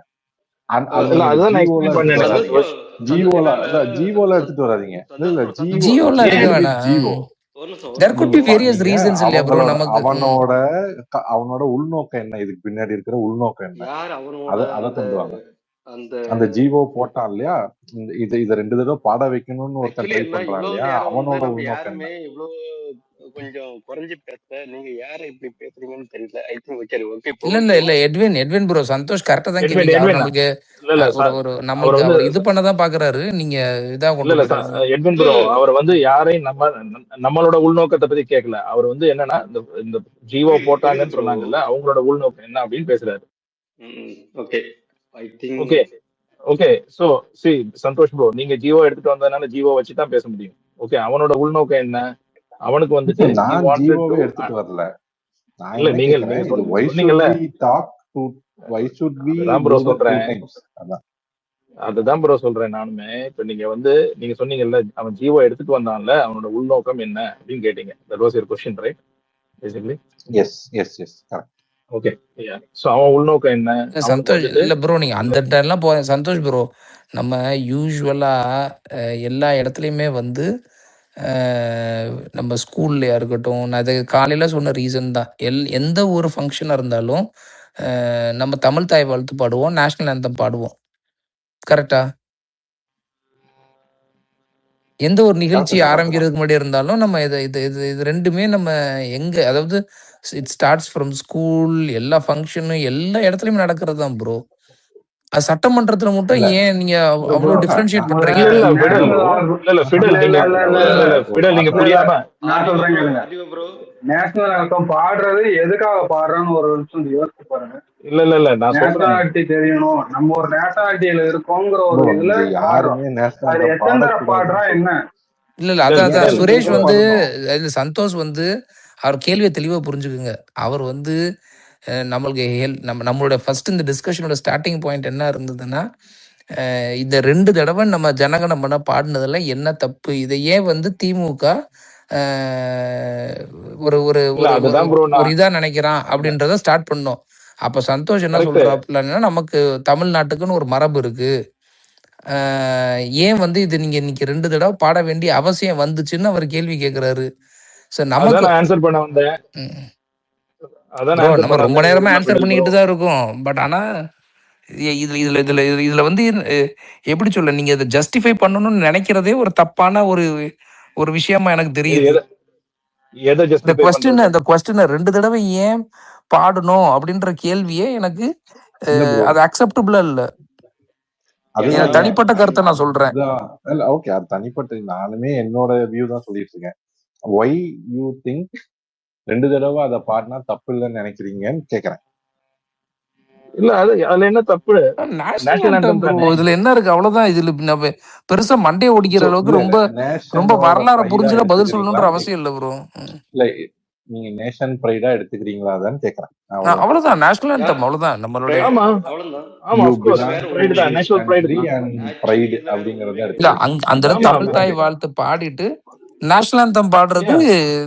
அது
இல்ல
நீங்க
அதுதான் நான்
ஜிஓல
எக்ஸ்பிளைன்
எடுத்துட்டு
பண்ணேன்.
வராதீங்க.
சந்தோஷ்
ஜிஓல எடுத்துட்டு வராதீங்க. இல்ல
ஜியோல
ஜிஓ
இருக்க
வித்
வேணாம்.
ஜிஓ
ஒரு நிமிஷம்
There could be various
நீங்க
reasons இல்லையா ப்ரோ நமக்கு.
அவனோட உள்நோக்கம் என்ன, இதுக்கு பின்னாடி இருக்கிற உள்நோக்கம் என்ன,
யார் அவனோட
அதை கொண்டு வாங்க.
அந்த
அந்த ஜீவோ போட்டான் இல்லையா, இதை 2 தடவை பாட வைக்கணும்னு ஒருத்தன் ட்ரை பண்றான்
இவ்வளவு
இல்லையா,
நேரம்
அவனோட
நம்ம
உள்நோக்கம் என்ன?
யாருமே இவ்வளவு கொஞ்சம் குறைஞ்சு பேச, நீங்க யார இப்படி பேசுறீங்கன்னு தெரியல. ஐ திங்க் சரி ஓகே
இல்ல எட்வின் ப்ரோ, சந்தோஷ் கரெக்டா தான் கேட்டீங்க. அவர் நமக்கு ஒரு நம்மளுக்கு அவர் இது பண்ணதான் பாக்குறாரு. நீங்க இதா கொண்டு போயிடுறீங்க.
எட்வின் ப்ரோ அவர் வந்து யாரையும் நம்மளோட உள்நோக்கத்தை பத்தி கேட்கல. அவர் வந்து என்னன்னா இந்த ஜீவோ போட்டாங்கன்னு சொன்னாங்கல்ல, அவங்களோட உள்நோக்கம் என்ன அப்படின்னு பேசுறாரு.
Okay I think
okay okay. So சி சந்தோஷ் ப்ரோ, நீங்க ஜீவோ எடுத்துட்டு வந்ததுனால ஜீவோ வச்சு தான் பேச முடியும். ஓகே, அவனோட உள்நோக்கம் என்ன? அவனுக்கு வந்துட்டு
நான் ஜீவோவே எடுத்துட்டு வரல. நான்
இல்ல
என்ன
நீங்க
கேக்குறேன், இது
சொன்னீங்கல்ல,
why should we
அதான் ப்ரோ
do that 2
சொல்றேன்.
times?
அதுதான் ப்ரோ சொல்றேன் நானுமே. இப்ப நீங்க சொன்னீங்கல்ல, அவன் ஜீவோ எடுத்துட்டு வந்தான்ல, அவனோட உள்நோக்கம் என்ன அப்படின்னு கேட்டீங்க. That was your question right basically?
Yes correct.
Okay yeah. So அவன் உள்நோக்கம் என்ன?
சந்தோஷ் இல்ல ப்ரோ, நீங்க அந்த டைம்லாம் சந்தோஷ் ப்ரோ, நம்ம யூஸ்வலா எல்லா இடத்துலையுமே வந்து நம்ம ஸ்கூல்லையா இருக்கட்டும், நான் அது காலையில சொன்ன ரீசன் தான். எந்த ஒரு ஃபங்க்ஷனாக இருந்தாலும் நம்ம தமிழ் தாய் வாழ்த்து பாடுவோம், நேஷனல் ஆந்தம் பாடுவோம். கரெக்டா? எந்த ஒரு நிகழ்ச்சி ஆரம்பிக்கிறதுக்கு முன்னாடி இருந்தாலும் நம்ம இது ரெண்டுமே நம்ம அதாவது இட் ஸ்டார்ட்ஸ் ஃப்ரம் ஸ்கூல், எல்லா ஃபங்க்ஷனும் எல்லா இடத்துலையுமே நடக்கிறது தான் ப்ரோ. அது சட்டமன்றத்துல மட்டும் ஏன் நீங்க அவ்வளவு டிஃபரன்ஷியேட் பண்றீங்க?
நீங்க புரியாம
நான் சொல்றேன் கேளுங்க. நேஷனல் ஆந்தம் பாடுறது எதுக்காக பாடுறோம்னு ஒரு நிமிஷம் யோசிச்சு பாருங்க.
இல்ல நான்
நேஷனாலிட்டி தெரியணும், நம்ம ஒரு நேஷனாலிட்டியில இருக்கோங்கிற ஒரு இதுல
யாருமே
அது எத்தனை தடவை பாடுறா என்ன?
இல்ல அதான் சுரேஷ் வந்து சந்தோஷ் வந்து அவர் கேள்வியை தெளிவா புரிஞ்சுக்குங்க. அவர் வந்து நம்மளுக்கு நம்மளோட ஃபர்ஸ்ட் இந்த டிஸ்கஷனோட ஸ்டார்டிங் பாயிண்ட் என்ன இருந்ததுன்னா, இந்த 2 தடவை நம்ம ஜனகணமன பாடினதுல என்ன தப்பு, இதை ஏன் வந்து திமுக ஒரு ஒரு ஒரு இதா நினைக்கிறான் அப்படின்றத ஸ்டார்ட் பண்ணோம். அப்ப சந்தோஷ் என்ன சொல்றாப்புலன்னா, நமக்கு தமிழ்நாட்டுக்குன்னு ஒரு மரபு இருக்கு, ஏன் வந்து இது நீங்க இன்னைக்கு 2 தடவை பாட வேண்டிய அவசியம் வந்துச்சுன்னு அவர் கேள்வி கேட்கிறாரு. நமக்கு ஆன்சர் பண்ண வந்தேன். நம்ம ரொம்ப நேரமா ஆன்சர் பண்ணிக்கிட்டு தான் இருக்கோம். பட் ஆனா இதுல வந்து எப்படி சொல்ல, நீங்க இதை ஜஸ்டிஃபை பண்ணணும்னு நினைக்கிறதே ஒரு தப்பான ஒரு விஷயமா எனக்கு தெரியுது. இந்த கொஸ்டின் 2 தடவை ஏன் பாடணும் அப்படின்ற கேள்வியே எனக்கு அது அக்செப்டபிளா இல்ல. தனிப்பட்ட கருத்தை நான் சொல்றேன்.
ஓகே, அது தனிப்பட்ட, நானுமே என்னோட வியூ தான் சொல்லிட்டு இருக்கேன். why you think 2 தடவை அதை பாடினா தப்பு இல்லைன்னு நினைக்கிறீங்கன்னு கேக்குறேன்.
இல்ல அதுல என்ன தப்பு?
இதுல என்ன இருக்கு? அவ்வளவுதான். இதுல நம்ம பெருசா மண்டையை ஒடிக்கிற அளவுக்கு ரொம்ப வரலாறு புரிஞ்சுல பதில் சொல்லணும்ன்ற அவசியம் இல்ல ப்ரோ.
இல்ல நீங்க நேஷன் பிரைடா எடுத்துக்கிறீங்களா அதான் கேக்குறேன்.
அவ்வளவுதான், நேஷனல் ஆந்தம் அவ்வளவுதான் நம்மளுடைய. இல்ல அந்த தமிழ் தாய் வாழ்த்து பாடிட்டு நேஷனல் ஆந்தம் பாடுறது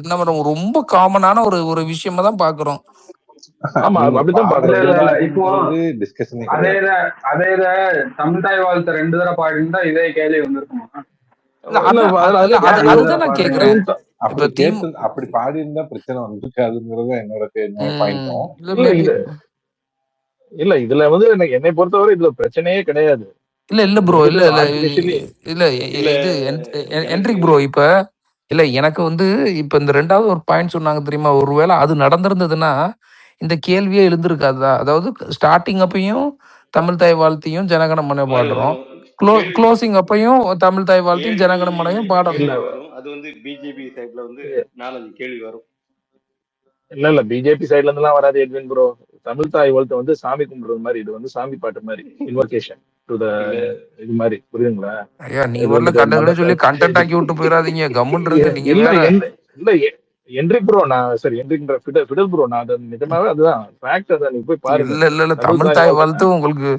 நம்ம ரொம்ப காமனான ஒரு விஷயமா தான் பாக்குறோம்.
ஆமா
நீங்க
அப்படித்தான்
பாடல்
இல்ல
பாக்குறோம்.
இல்ல இப்போ
டிஸ்கஷனே
அதே
கிடையாது.
அதே தமிழ் தாய் வாழ்த்து 2 தடவை பாடிருந்தா இதே கேள்வி வந்திருக்குமா?
இல்ல
இல்ல
அதான்
அதுல
இல்ல
அதுல
ஏன் 2
அதுதான்
தடவை
நான்
பாடுறீங்க?
கேக்குறேன்.
அப்படி
இப்ப தீம்
அப்படி பாடி இருந்தா பிரச்சனை வந்திருக்காதுங்கிறது என்னோட பாயிண்ட்டும்.
இல்ல
இல்ல
மேபி
இல்ல இதுல வந்து என்னை பொறுத்தவரை இதுல பிரச்சனையே கிடையாது.
இல்ல ப்ரோ இல்ல இல்ல
ஆர்டிபிஷியலி
இல்ல
இல்ல
இது
எனக்கு
என்ட்ரிக் ப்ரோ இப்ப இல்ல எனக்கு வந்து இப்ப இந்த ரெண்டாவது ஒரு பாயிண்ட் சொன்னாங்க தெரியுமா, ஒருவேளை அது நடந்திருந்ததுன்னா இந்த கேள்வியே எழுந்திருக்காதா? அதாவது ஸ்டார்டிங் அப்பையும் தமிழ் தாய் வாழ்த்தையும் ஜனகணமனை
வரும்
பாடுறோம்,
வரும் கேள்வி
க்ளோசிங் அப்பையும் தமிழ் தாய் வாழ்த்தையும்
கேள்வி
ஜனகணமனையும் பாடணும்.
இல்ல
கேள்வி வரும். அது வந்து பிஜேபி சைட்ல வந்து 4-5 கேள்வி வரும்.
இல்ல பிஜேபி சைட்ல இருந்து எல்லாம் வராது எட்வின் ப்ரோ. தமிழ் தாய் வாழ்த்து வந்து சாமி கும்பிடுறது மாதிரி, இது வந்து சாமி பாட்டு மாதிரி, இன்வொகேஷன் டு த
இல்ல
இது மாதிரி, புரியுதுங்களா?
ஐயா நீ
இது
வரல
வந்துட்டு
கண்டகடன்னு சொல்லி கண்டென்ட் ஆக்கி விட்டு போயிடாதீங்க, கம்முன்னு இருங்க நீங்க
இல்ல
வேற.
இல்ல என்ட்ரிக் ப்ரோ, நான் சரி என்ட்ரிக்ன்ற ஃபிடல் ப்ரோ, நான் அது நிஜமாவே அதுதான் ஃபேக்ட். அதை நீங்க போய் பாருங்க.
இல்ல
தமிழ்
தமிழ்
தாய்
தாய்
வாழ்த்து
வாழ்த்து உங்களுக்கு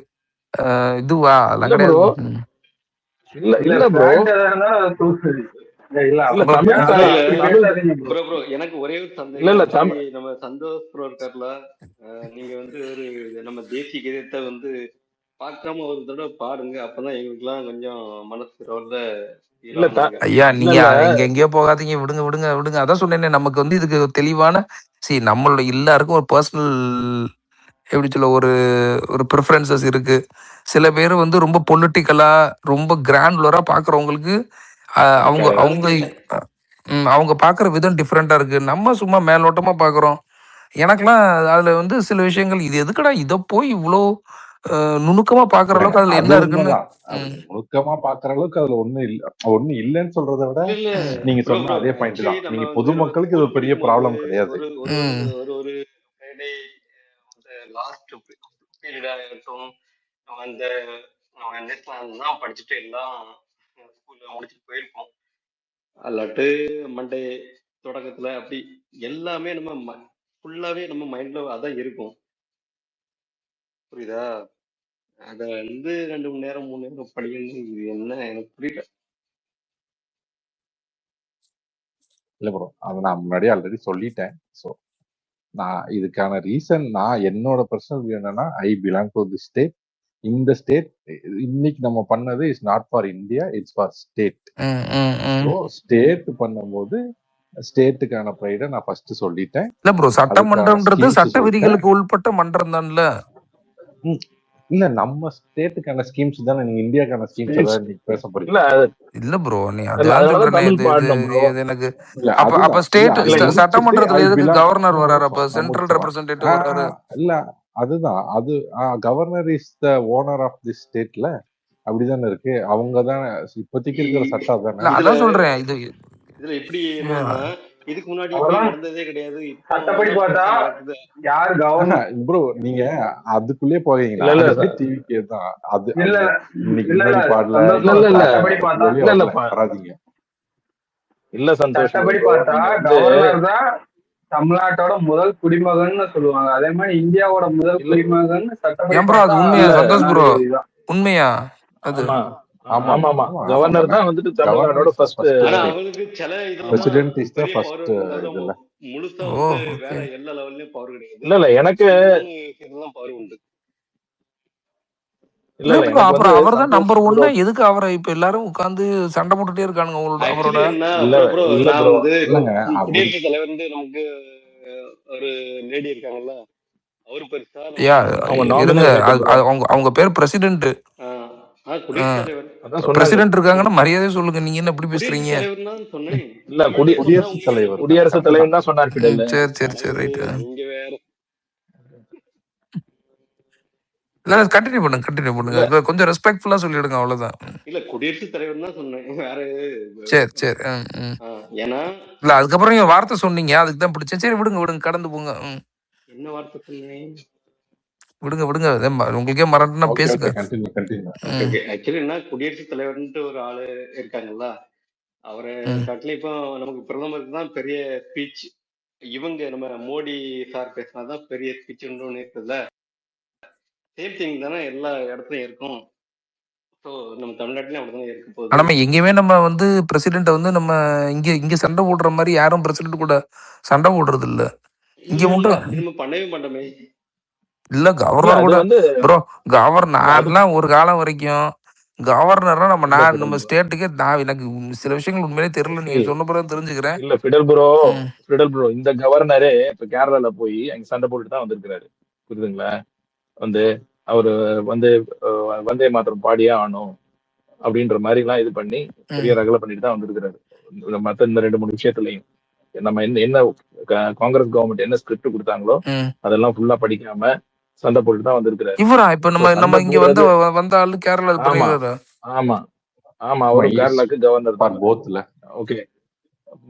இதுவா அதெல்லாம்
இல்ல ப்ரோ,
கிடையாது.
இல்ல ப்ரோ,
fact எதா இருந்தாலும் அதை proof இது. இல்ல
இல்ல
அப்ப
தமிழ்
ஏன்
தாய்
அப்படி
தமிழ்
பேசாதீங்க bro.
ப்ரோ எனக்கு ஒரே ஒரு
இல்ல
சந்தேகம்.
இல்ல
சரி நம்ம சந்தோஷ் ப்ரோ இருக்கார்ல, நீங்க வந்து ஒரு நம்ம தேசிய கீதத்தை வந்து பார்க்காம ஒரு தடவை பாடுங்க, அப்பதான் எங்களுக்குலாம் கொஞ்சம் மனசு ரோட
இல்ல
ஐயா
இல்ல
நீங்க
இல்ல
இங்க எங்கேயோ போகாதீங்க, விடுங்க விடுங்க விடுங்க. அதான் சொன்னேனே, நமக்கு வந்து இதுக்கு தெளிவான நம்மளோட எல்லாருக்கும் ஒரு பர்சனல் எப்படி சொல்ல ஒரு ஒரு ப்ரிஃபரன்சஸ் இருக்கு. சில பேர் வந்து ரொம்ப பொலிட்டிக்கலா ரொம்ப கிராண்டுலரா பாக்குறவங்களுக்கு அவங்க அவங்க அவங்க பாக்குற விதம் டிஃப்ரெண்டா இருக்கு. நம்ம சும்மா மேலோட்டமா பாக்குறோம். எனக்கெல்லாம் அதுல வந்து சில விஷயங்கள் இது எதுக்குடா இதை போய் இவ்வளோ நுணுக்கமா பாக்குற அளவுக்கு அதுல
அது
என்ன இருக்குன்னு.
உண்மைதான். அது நுணுக்கமா பாக்குற அளவுக்கு அதுல ஒண்ணு இல்லைன்னு சொல்றதை விட
இல்ல
நீங்க
ப்ரோ
சொன்ன அதே பாயிண்ட்
ஆக்சுவலி
தான்.
நம்ம
நீங்க
வந்து
பொதுமக்களுக்கு இது
ஸ்கூல்
ஒரு பெரிய
படிக்கும் போது
ப்ராப்ளம் கிடையாது.
ஒரு ஒரு ஒரு ஒரு ஃப்ரைடே லாஸ்ட் பீரியடா இருக்கட்டும், அந்த நேஷனல் படிச்சுட்டு எல்லாம் ஸ்கூல்ல முடிச்சுட்டு போயிருப்போம். அல்லாட்டு மண்டே தொடக்கத்துல அப்படி எல்லாமே நம்ம ஃபுல்லாவே நம்ம மைண்ட்ல அதான் இருக்கும். புரியுதா? அத வந்து 2 மணி நேரம் 3 நேரம் படிக்கணும், இது என்ன எனக்கு புரியல.
இல்ல ப்ரோ, அதை நான் முன்னாடியே ஆல்ரெடி சொல்லிட்டேன். ஸோ நான் இதுக்கான ரீசன், நான் என்னோட பர்சனல் வியூ என்னன்னா, I belong to the state. இந்த ஸ்டேட் இன்னைக்கு நம்ம பண்ணது is not for India, it's for state. So state பண்ணும்போது ஸ்டேட்டுக்கான ப்ரைடை நான் ஃபர்ஸ்ட் சொல்லிட்டேன்.
இல்ல ப்ரோ, சட்டமன்றம்ன்றது சட்ட விதிகளுக்கு உள்பட்ட மன்றம் தான்ல.
இல்ல நம்ம ஸ்டேட்டுக்கான ஸ்கீம்ஸ் தானே, நீங்க இந்தியாக்கான ஸ்கீம்ஸ் எல்லாம் நீங்க பேச போறீங்க.
இல்ல ப்ரோ, நீ அதான் சொல்றேன். எனக்கு அப்ப ஸ்டேட் சட்டமன்றத்துல எதுக்கு கவர்னர் வராரு? அப்ப சென்ட்ரல் ரெப்ரசன்டேட்டிவ் வராரு.
இல்ல அதுதான், அது governor is the owner of the ஸ்டேட்ல, அப்படிதானே இருக்கு. அவங்க தான் இப்போதைக்கு இருக்கிற சட்டம் தானே.
அதான் சொல்றேன்.
இதுல எப்படி என்னன்னா, இதுக்கு முன்னாடி இப்படி நடந்ததே கிடையாது.
சட்டப்படி பார்த்தா யார் கவர்னர்
ப்ரோ, நீங்க அதுக்குள்ளே போவீங்களா? டிவிக்கே தான் அது.
இல்ல
இன்னைக்கு முன்னாடி பாடல
சட்டப்படி பார்த்தா
வராதீங்க.
இல்ல சந்தோஷ்,
சட்டப்படி பார்த்தா கவர்னர் தான் தமிழ்நாட்டோட முதல் குடிமகன் சொல்லுவாங்க. அதே மாதிரி இந்தியாவோட முதல் குடிமகன் சட்டப்படி
உண்மையா சந்தோஷ் ப்ரோ? உண்மையா அது?
ஆமா ஆமா, கவர்னர் தான் வந்துட்டு தமிழ்நாடோட ஃபர்ஸ்ட்.
ஆனா அவங்களுக்கு சில
பிரசிடென்ட் இஸ் தி ஃபர்ஸ்ட் இதுல
முழுசா வந்து வேற எல்லா லெவல்லயும் பவர் கிடையாது.
இல்ல எனக்கு
இதெல்லாம் பவர் உண்டு.
இல்ல
அப்புறம் அவர் தான் நம்பர் 1. எதுக்கு அவரை இப்ப எல்லாரும் உட்கார்ந்து சண்டை போட்டுட்டே இருக்கானுங்க அவரோட?
குடியரசுத் தலைவர் வந்து நமக்கு ஒரு லேடி இருக்காங்கல்ல, அவரு பெருசா
அவங்க பேர் பிரசிடென்ட். பிரசிடென்ட் இருக்காங்கன்னா மரியாதை சொல்லுங்க. நீங்க என்ன இப்படி பேசுறீங்க?
இல்ல குடியரசுத் தலைவர் தான் சொன்னார்.
சரி ரைட். இல்ல கண்டினியூ பண்ணுங்க. கொஞ்சம் ரெஸ்பெக்ட்ஃபுல்லா சொல்லிடுங்க, அவ்வளவுதான்.
இல்ல குடியரசுத் தலைவர் தான் சொன்னேன், வேற.
சரி.
ஏன்னா
இல்ல அதுக்கப்புறம் நீங்க வார்த்தை சொன்னீங்க, அதுக்கு தான் பிடிச்சேன். சரி விடுங்க, கடந்து போங்க.
என்ன வார்த்தை சொன்னேன்?
விடுங்க, உங்களுக்கே மறந்துனா பேசுங்க.
ஆக்சுவலி என்ன, குடியரசுத் தலைவர்ன்ட்டு ஒரு ஆளு இருக்காங்கல்ல, அவரை காட்டில இப்போ நமக்கு பிரதமருக்கு தான் பெரிய ஸ்பீச். இவங்க நம்ம மோடி சார் பேசினாதான் பெரிய ஸ்பீச் ஒன்று இருக்குல்ல. சேம் திங் தானே எல்லா இடத்துலயும் இருக்கும். நம்ம தமிழ்நாட்டிலும் அப்படிதான் இருக்க போகுது.
ஆனா எங்கேயுமே நம்ம வந்து பிரசிடென்ட் வந்து நம்ம இங்க சண்டை போடுற மாதிரி யாரும் பிரசிடென்ட் கூட சண்டை போடுறது இல்ல. இங்க மட்டும்
அப்படி நம்ம பண்ணவே மாட்டோமே.
இல்ல
இல்ல
கவர்னர்
அது
கூட
வந்து
ப்ரோ.
அது
நான்லாம் ஒரு காலம் வரைக்கும் கவர்னர்னா
இல்ல
நம்ம
ஃபிடல் ப்ரோ
ஸ்டேட்டுக்கே எனக்கு சில விஷயங்கள் உண்மையிலே தெரியல. நீங்க சொன்ன பிறகு தெரிஞ்சுக்கிறேன்.
இல்ல ஃபிடல் ப்ரோ
ம்.
இந்த கவர்னரே இப்ப கேரளால போய் அங்க சண்டை போட்டுட்டு தான் வந்திருக்கிறாரு. புரியுதுங்களா? வந்து அவரு வந்து வந்தே மாத்திரம் பாடியே ஆகணும் அப்படின்ற மாதிரி எல்லாம் இது பண்ணி பெரிய ரகலை பண்ணிட்டு தான் வந்திருக்கிறாரு. மத்த இந்த 2-3 விஷயத்துலயும் நம்ம என்ன காங்கிரஸ் கவர்மெண்ட் என்ன ஸ்கிரிப்ட் கொடுத்தாங்களோ அதெல்லாம் ஃபுல்லா படிக்காம சண்டை போட்டுட்டு தான் வந்திருக்கிறாரு.
இவரா இப்ப
So,
நம்ம
சண்டை
இங்க
போடுறது
வந்த ஆளு கேரளா
ஆமா
பண்ணிடுறாரா?
ஆமா ஆமா அவரும் கேரளாக்கு கவர்னர்
ஃபார்
தான்.
போத்ல
ஓகே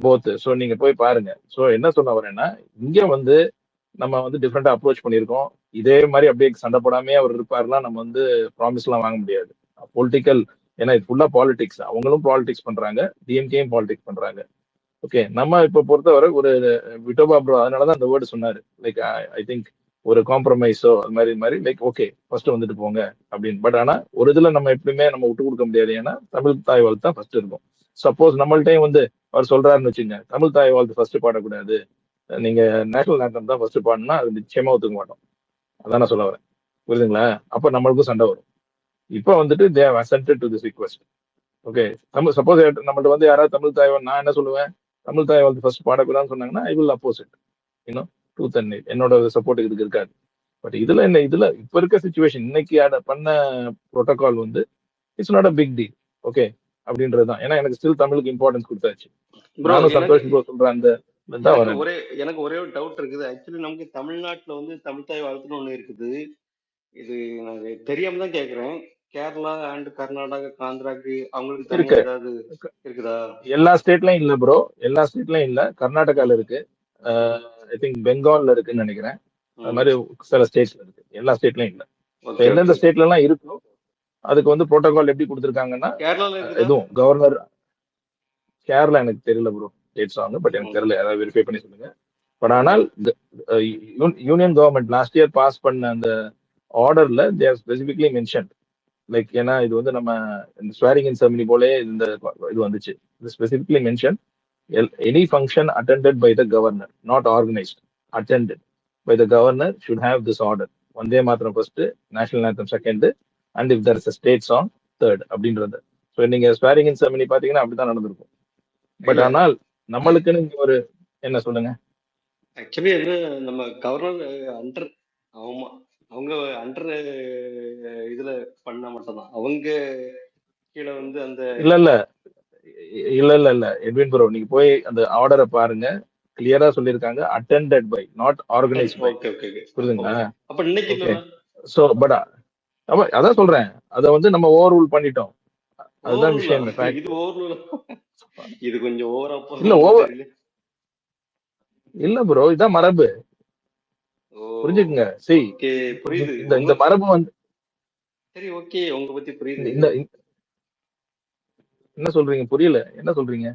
போத். ஸோ நீங்க போய் பாருங்க. ஸோ என்ன சொல்ல வரேன்னா இங்க வந்து நம்ம வந்து டிஃப்ரெண்டா அப்ரோச் பண்ணியிருக்கோம். இதே மாதிரி அப்படியே சண்டை போடாமே அவர் இருப்பாருலாம் நம்ம வந்து ப்ராமிஸ் எல்லாம் வாங்க முடியாது. பொலிட்டிக்கல் ஏன்னா இது ஃபுல்லா பாலிடிக்ஸ். அவங்களும் பாலிடிக்ஸ் பண்றாங்க, டிஎம்கேயும் பாலிடிக்ஸ் பண்றாங்க. ஓகே நம்ம இப்ப பொறுத்தவரை ஒரு விட்டோபா ப்ரோ அதனாலதான் அந்த வேர்டு சொன்னாரு. லைக் ஐ திங்க் ஒரு காம்ப்ரமைஸோ அது மாதிரி லைக் ஓகே ஃபர்ஸ்ட் வந்துட்டு போங்க அப்படின்னு. பட் ஆனா ஒரு இதுல நம்ம எப்பயுமே நம்ம விட்டு கொடுக்க முடியாது. ஏன்னா தமிழ் தாய் வாழ்த்து தான் ஃபர்ஸ்ட் இருக்கும். சப்போஸ் நம்மள்ட்டையும் வந்து அவர் சொல்றாருன்னு வச்சுங்க, தமிழ் தாய் வாழ்த்து ஃபர்ஸ்ட் பாடக்கூடாது, நீங்க நேஷனல் ஆந்தம் தான் ஃபர்ஸ்ட் பாடினா அது நிச்சயமா ஒத்துக்க மாட்டோம். அதான் நான் சொல்ல வரேன். புரியுதுங்களா? அப்ப நம்மளுக்கும் சண்டை வரும். இப்ப வந்துட்டு they have assented to this request. Okay Tamil suppose நம்மள்ட்ட வந்து யாராவது தமிழ் தாய் நான் என்ன சொல்லுவேன், தமிழ் தாய் வாழ்த்து ஃபர்ஸ்ட் பாடக்கூடாதுன்னு சொன்னாங்கன்னா ஐ வில் அப்போஸ் இட். இன்னும் டூத் அண்ட் என்னோட சப்போர்ட் இதுக்கு இருக்காது. பட் இதுல என்ன இதுல இப்ப இருக்க சுச்சுவேஷன் இன்னைக்கு பண்ண ப்ரோட்டோகால் வந்து it's not a big deal. Okay அப்படின்றதுதான். ஏன்னா எனக்கு ஸ்டில் தமிழுக்கு இம்பார்ட்டன்ஸ் கொடுத்தாச்சு. நானும் சந்தோஷ் ப்ரோ சொல்றேன் அந்த
எனக்கு ஒரே ஒரு டவுட் இருக்குது. ஆக்சுவலி நமக்கு தமிழ்நாட்டுல வந்து தமிழ் தாய் வாழ்த்துன்னு ஒண்ணு இருக்குது. இது நான் தெரியாம தான் கேக்குறேன். கேரளா அண்ட் கர்நாடகா ஆந்திராக்கு அவங்களுக்கு தனியா ஏதாவது இருக்குதா?
எல்லா ஸ்டேட்லயும் இல்ல ப்ரோ, எல்லா ஸ்டேட்லயும் இல்ல. கர்நாடகால இருக்கு, ஐ திங்க் பெங்கால்ல இருக்குன்னு நினைக்கிறேன். அது மாதிரி சில ஸ்டேட்ஸ்ல இருக்கு, எல்லா ஸ்டேட்லயும் இல்ல. எந்தெந்த ஸ்டேட்ல எல்லாம் இருக்கும் அதுக்கு வந்து புரோட்டோகால் எப்படி கொடுத்துருக்காங்கன்னா எதுவும் கவர்னர் கேரளா எனக்கு தெரியல ப்ரோ ஸ்டேட்ஸ் ஆகுது, பட் எனக்கு தெரியல, யாராவது வெரிஃபை பண்ணி சொல்லுங்க. பட் ஆனால் union government last year pass பண்ண அந்த ஆர்டர்ல they are specifically mention like ஏன்னா இது வந்து நம்ம ஸ்வேரிங் இன் செரமனி போலே இந்த இது வந்துச்சு. Specifically mention any function attended by the governor not organised attended by the governor should have this order. Vande Mataram first, national anthem second, and if there is a state song third அப்படின்றது. So நீங்க swearing in ceremony பாத்தீங்கன்னா அப்படிதான் நடந்திருக்கும். But ஆனால் நம்மளுக்குன்னு இங்க ஒரு என்ன சொல்லுங்க,
ஆக்சுவலி வந்து நம்ம கவர்னர் அண்டர் அவங்க அண்டர் இதுல பண்ண மட்டும்தான் அவங்க கீழே வந்து அந்த
இல்ல எட்வின் ப்ரோ நீங்க போய் அந்த ஆர்டரை பாருங்க, கிளியரா சொல்லியிருக்காங்க attended by not organised by. புரியுதுங்களா?
அப்ப இன்னைக்கு
சோ பட் அதான் சொல்றேன், அதை வந்து நம்ம ஓவர் ரூல் பண்ணிட்டோம். அதுதான் விஷயம்.
இது கொஞ்சம் ஓவரா
இல்ல ஓவர் இல்ல ப்ரோ, இதான் மரபு. புரிஞ்சுக்குங்க. சரி
புரியுது,
இந்த மரபு வந்து
சரி ஓகே உங்க பத்தி புரியுது.
என்ன சொல்றீங்க? புரியல, என்ன சொல்றீங்க?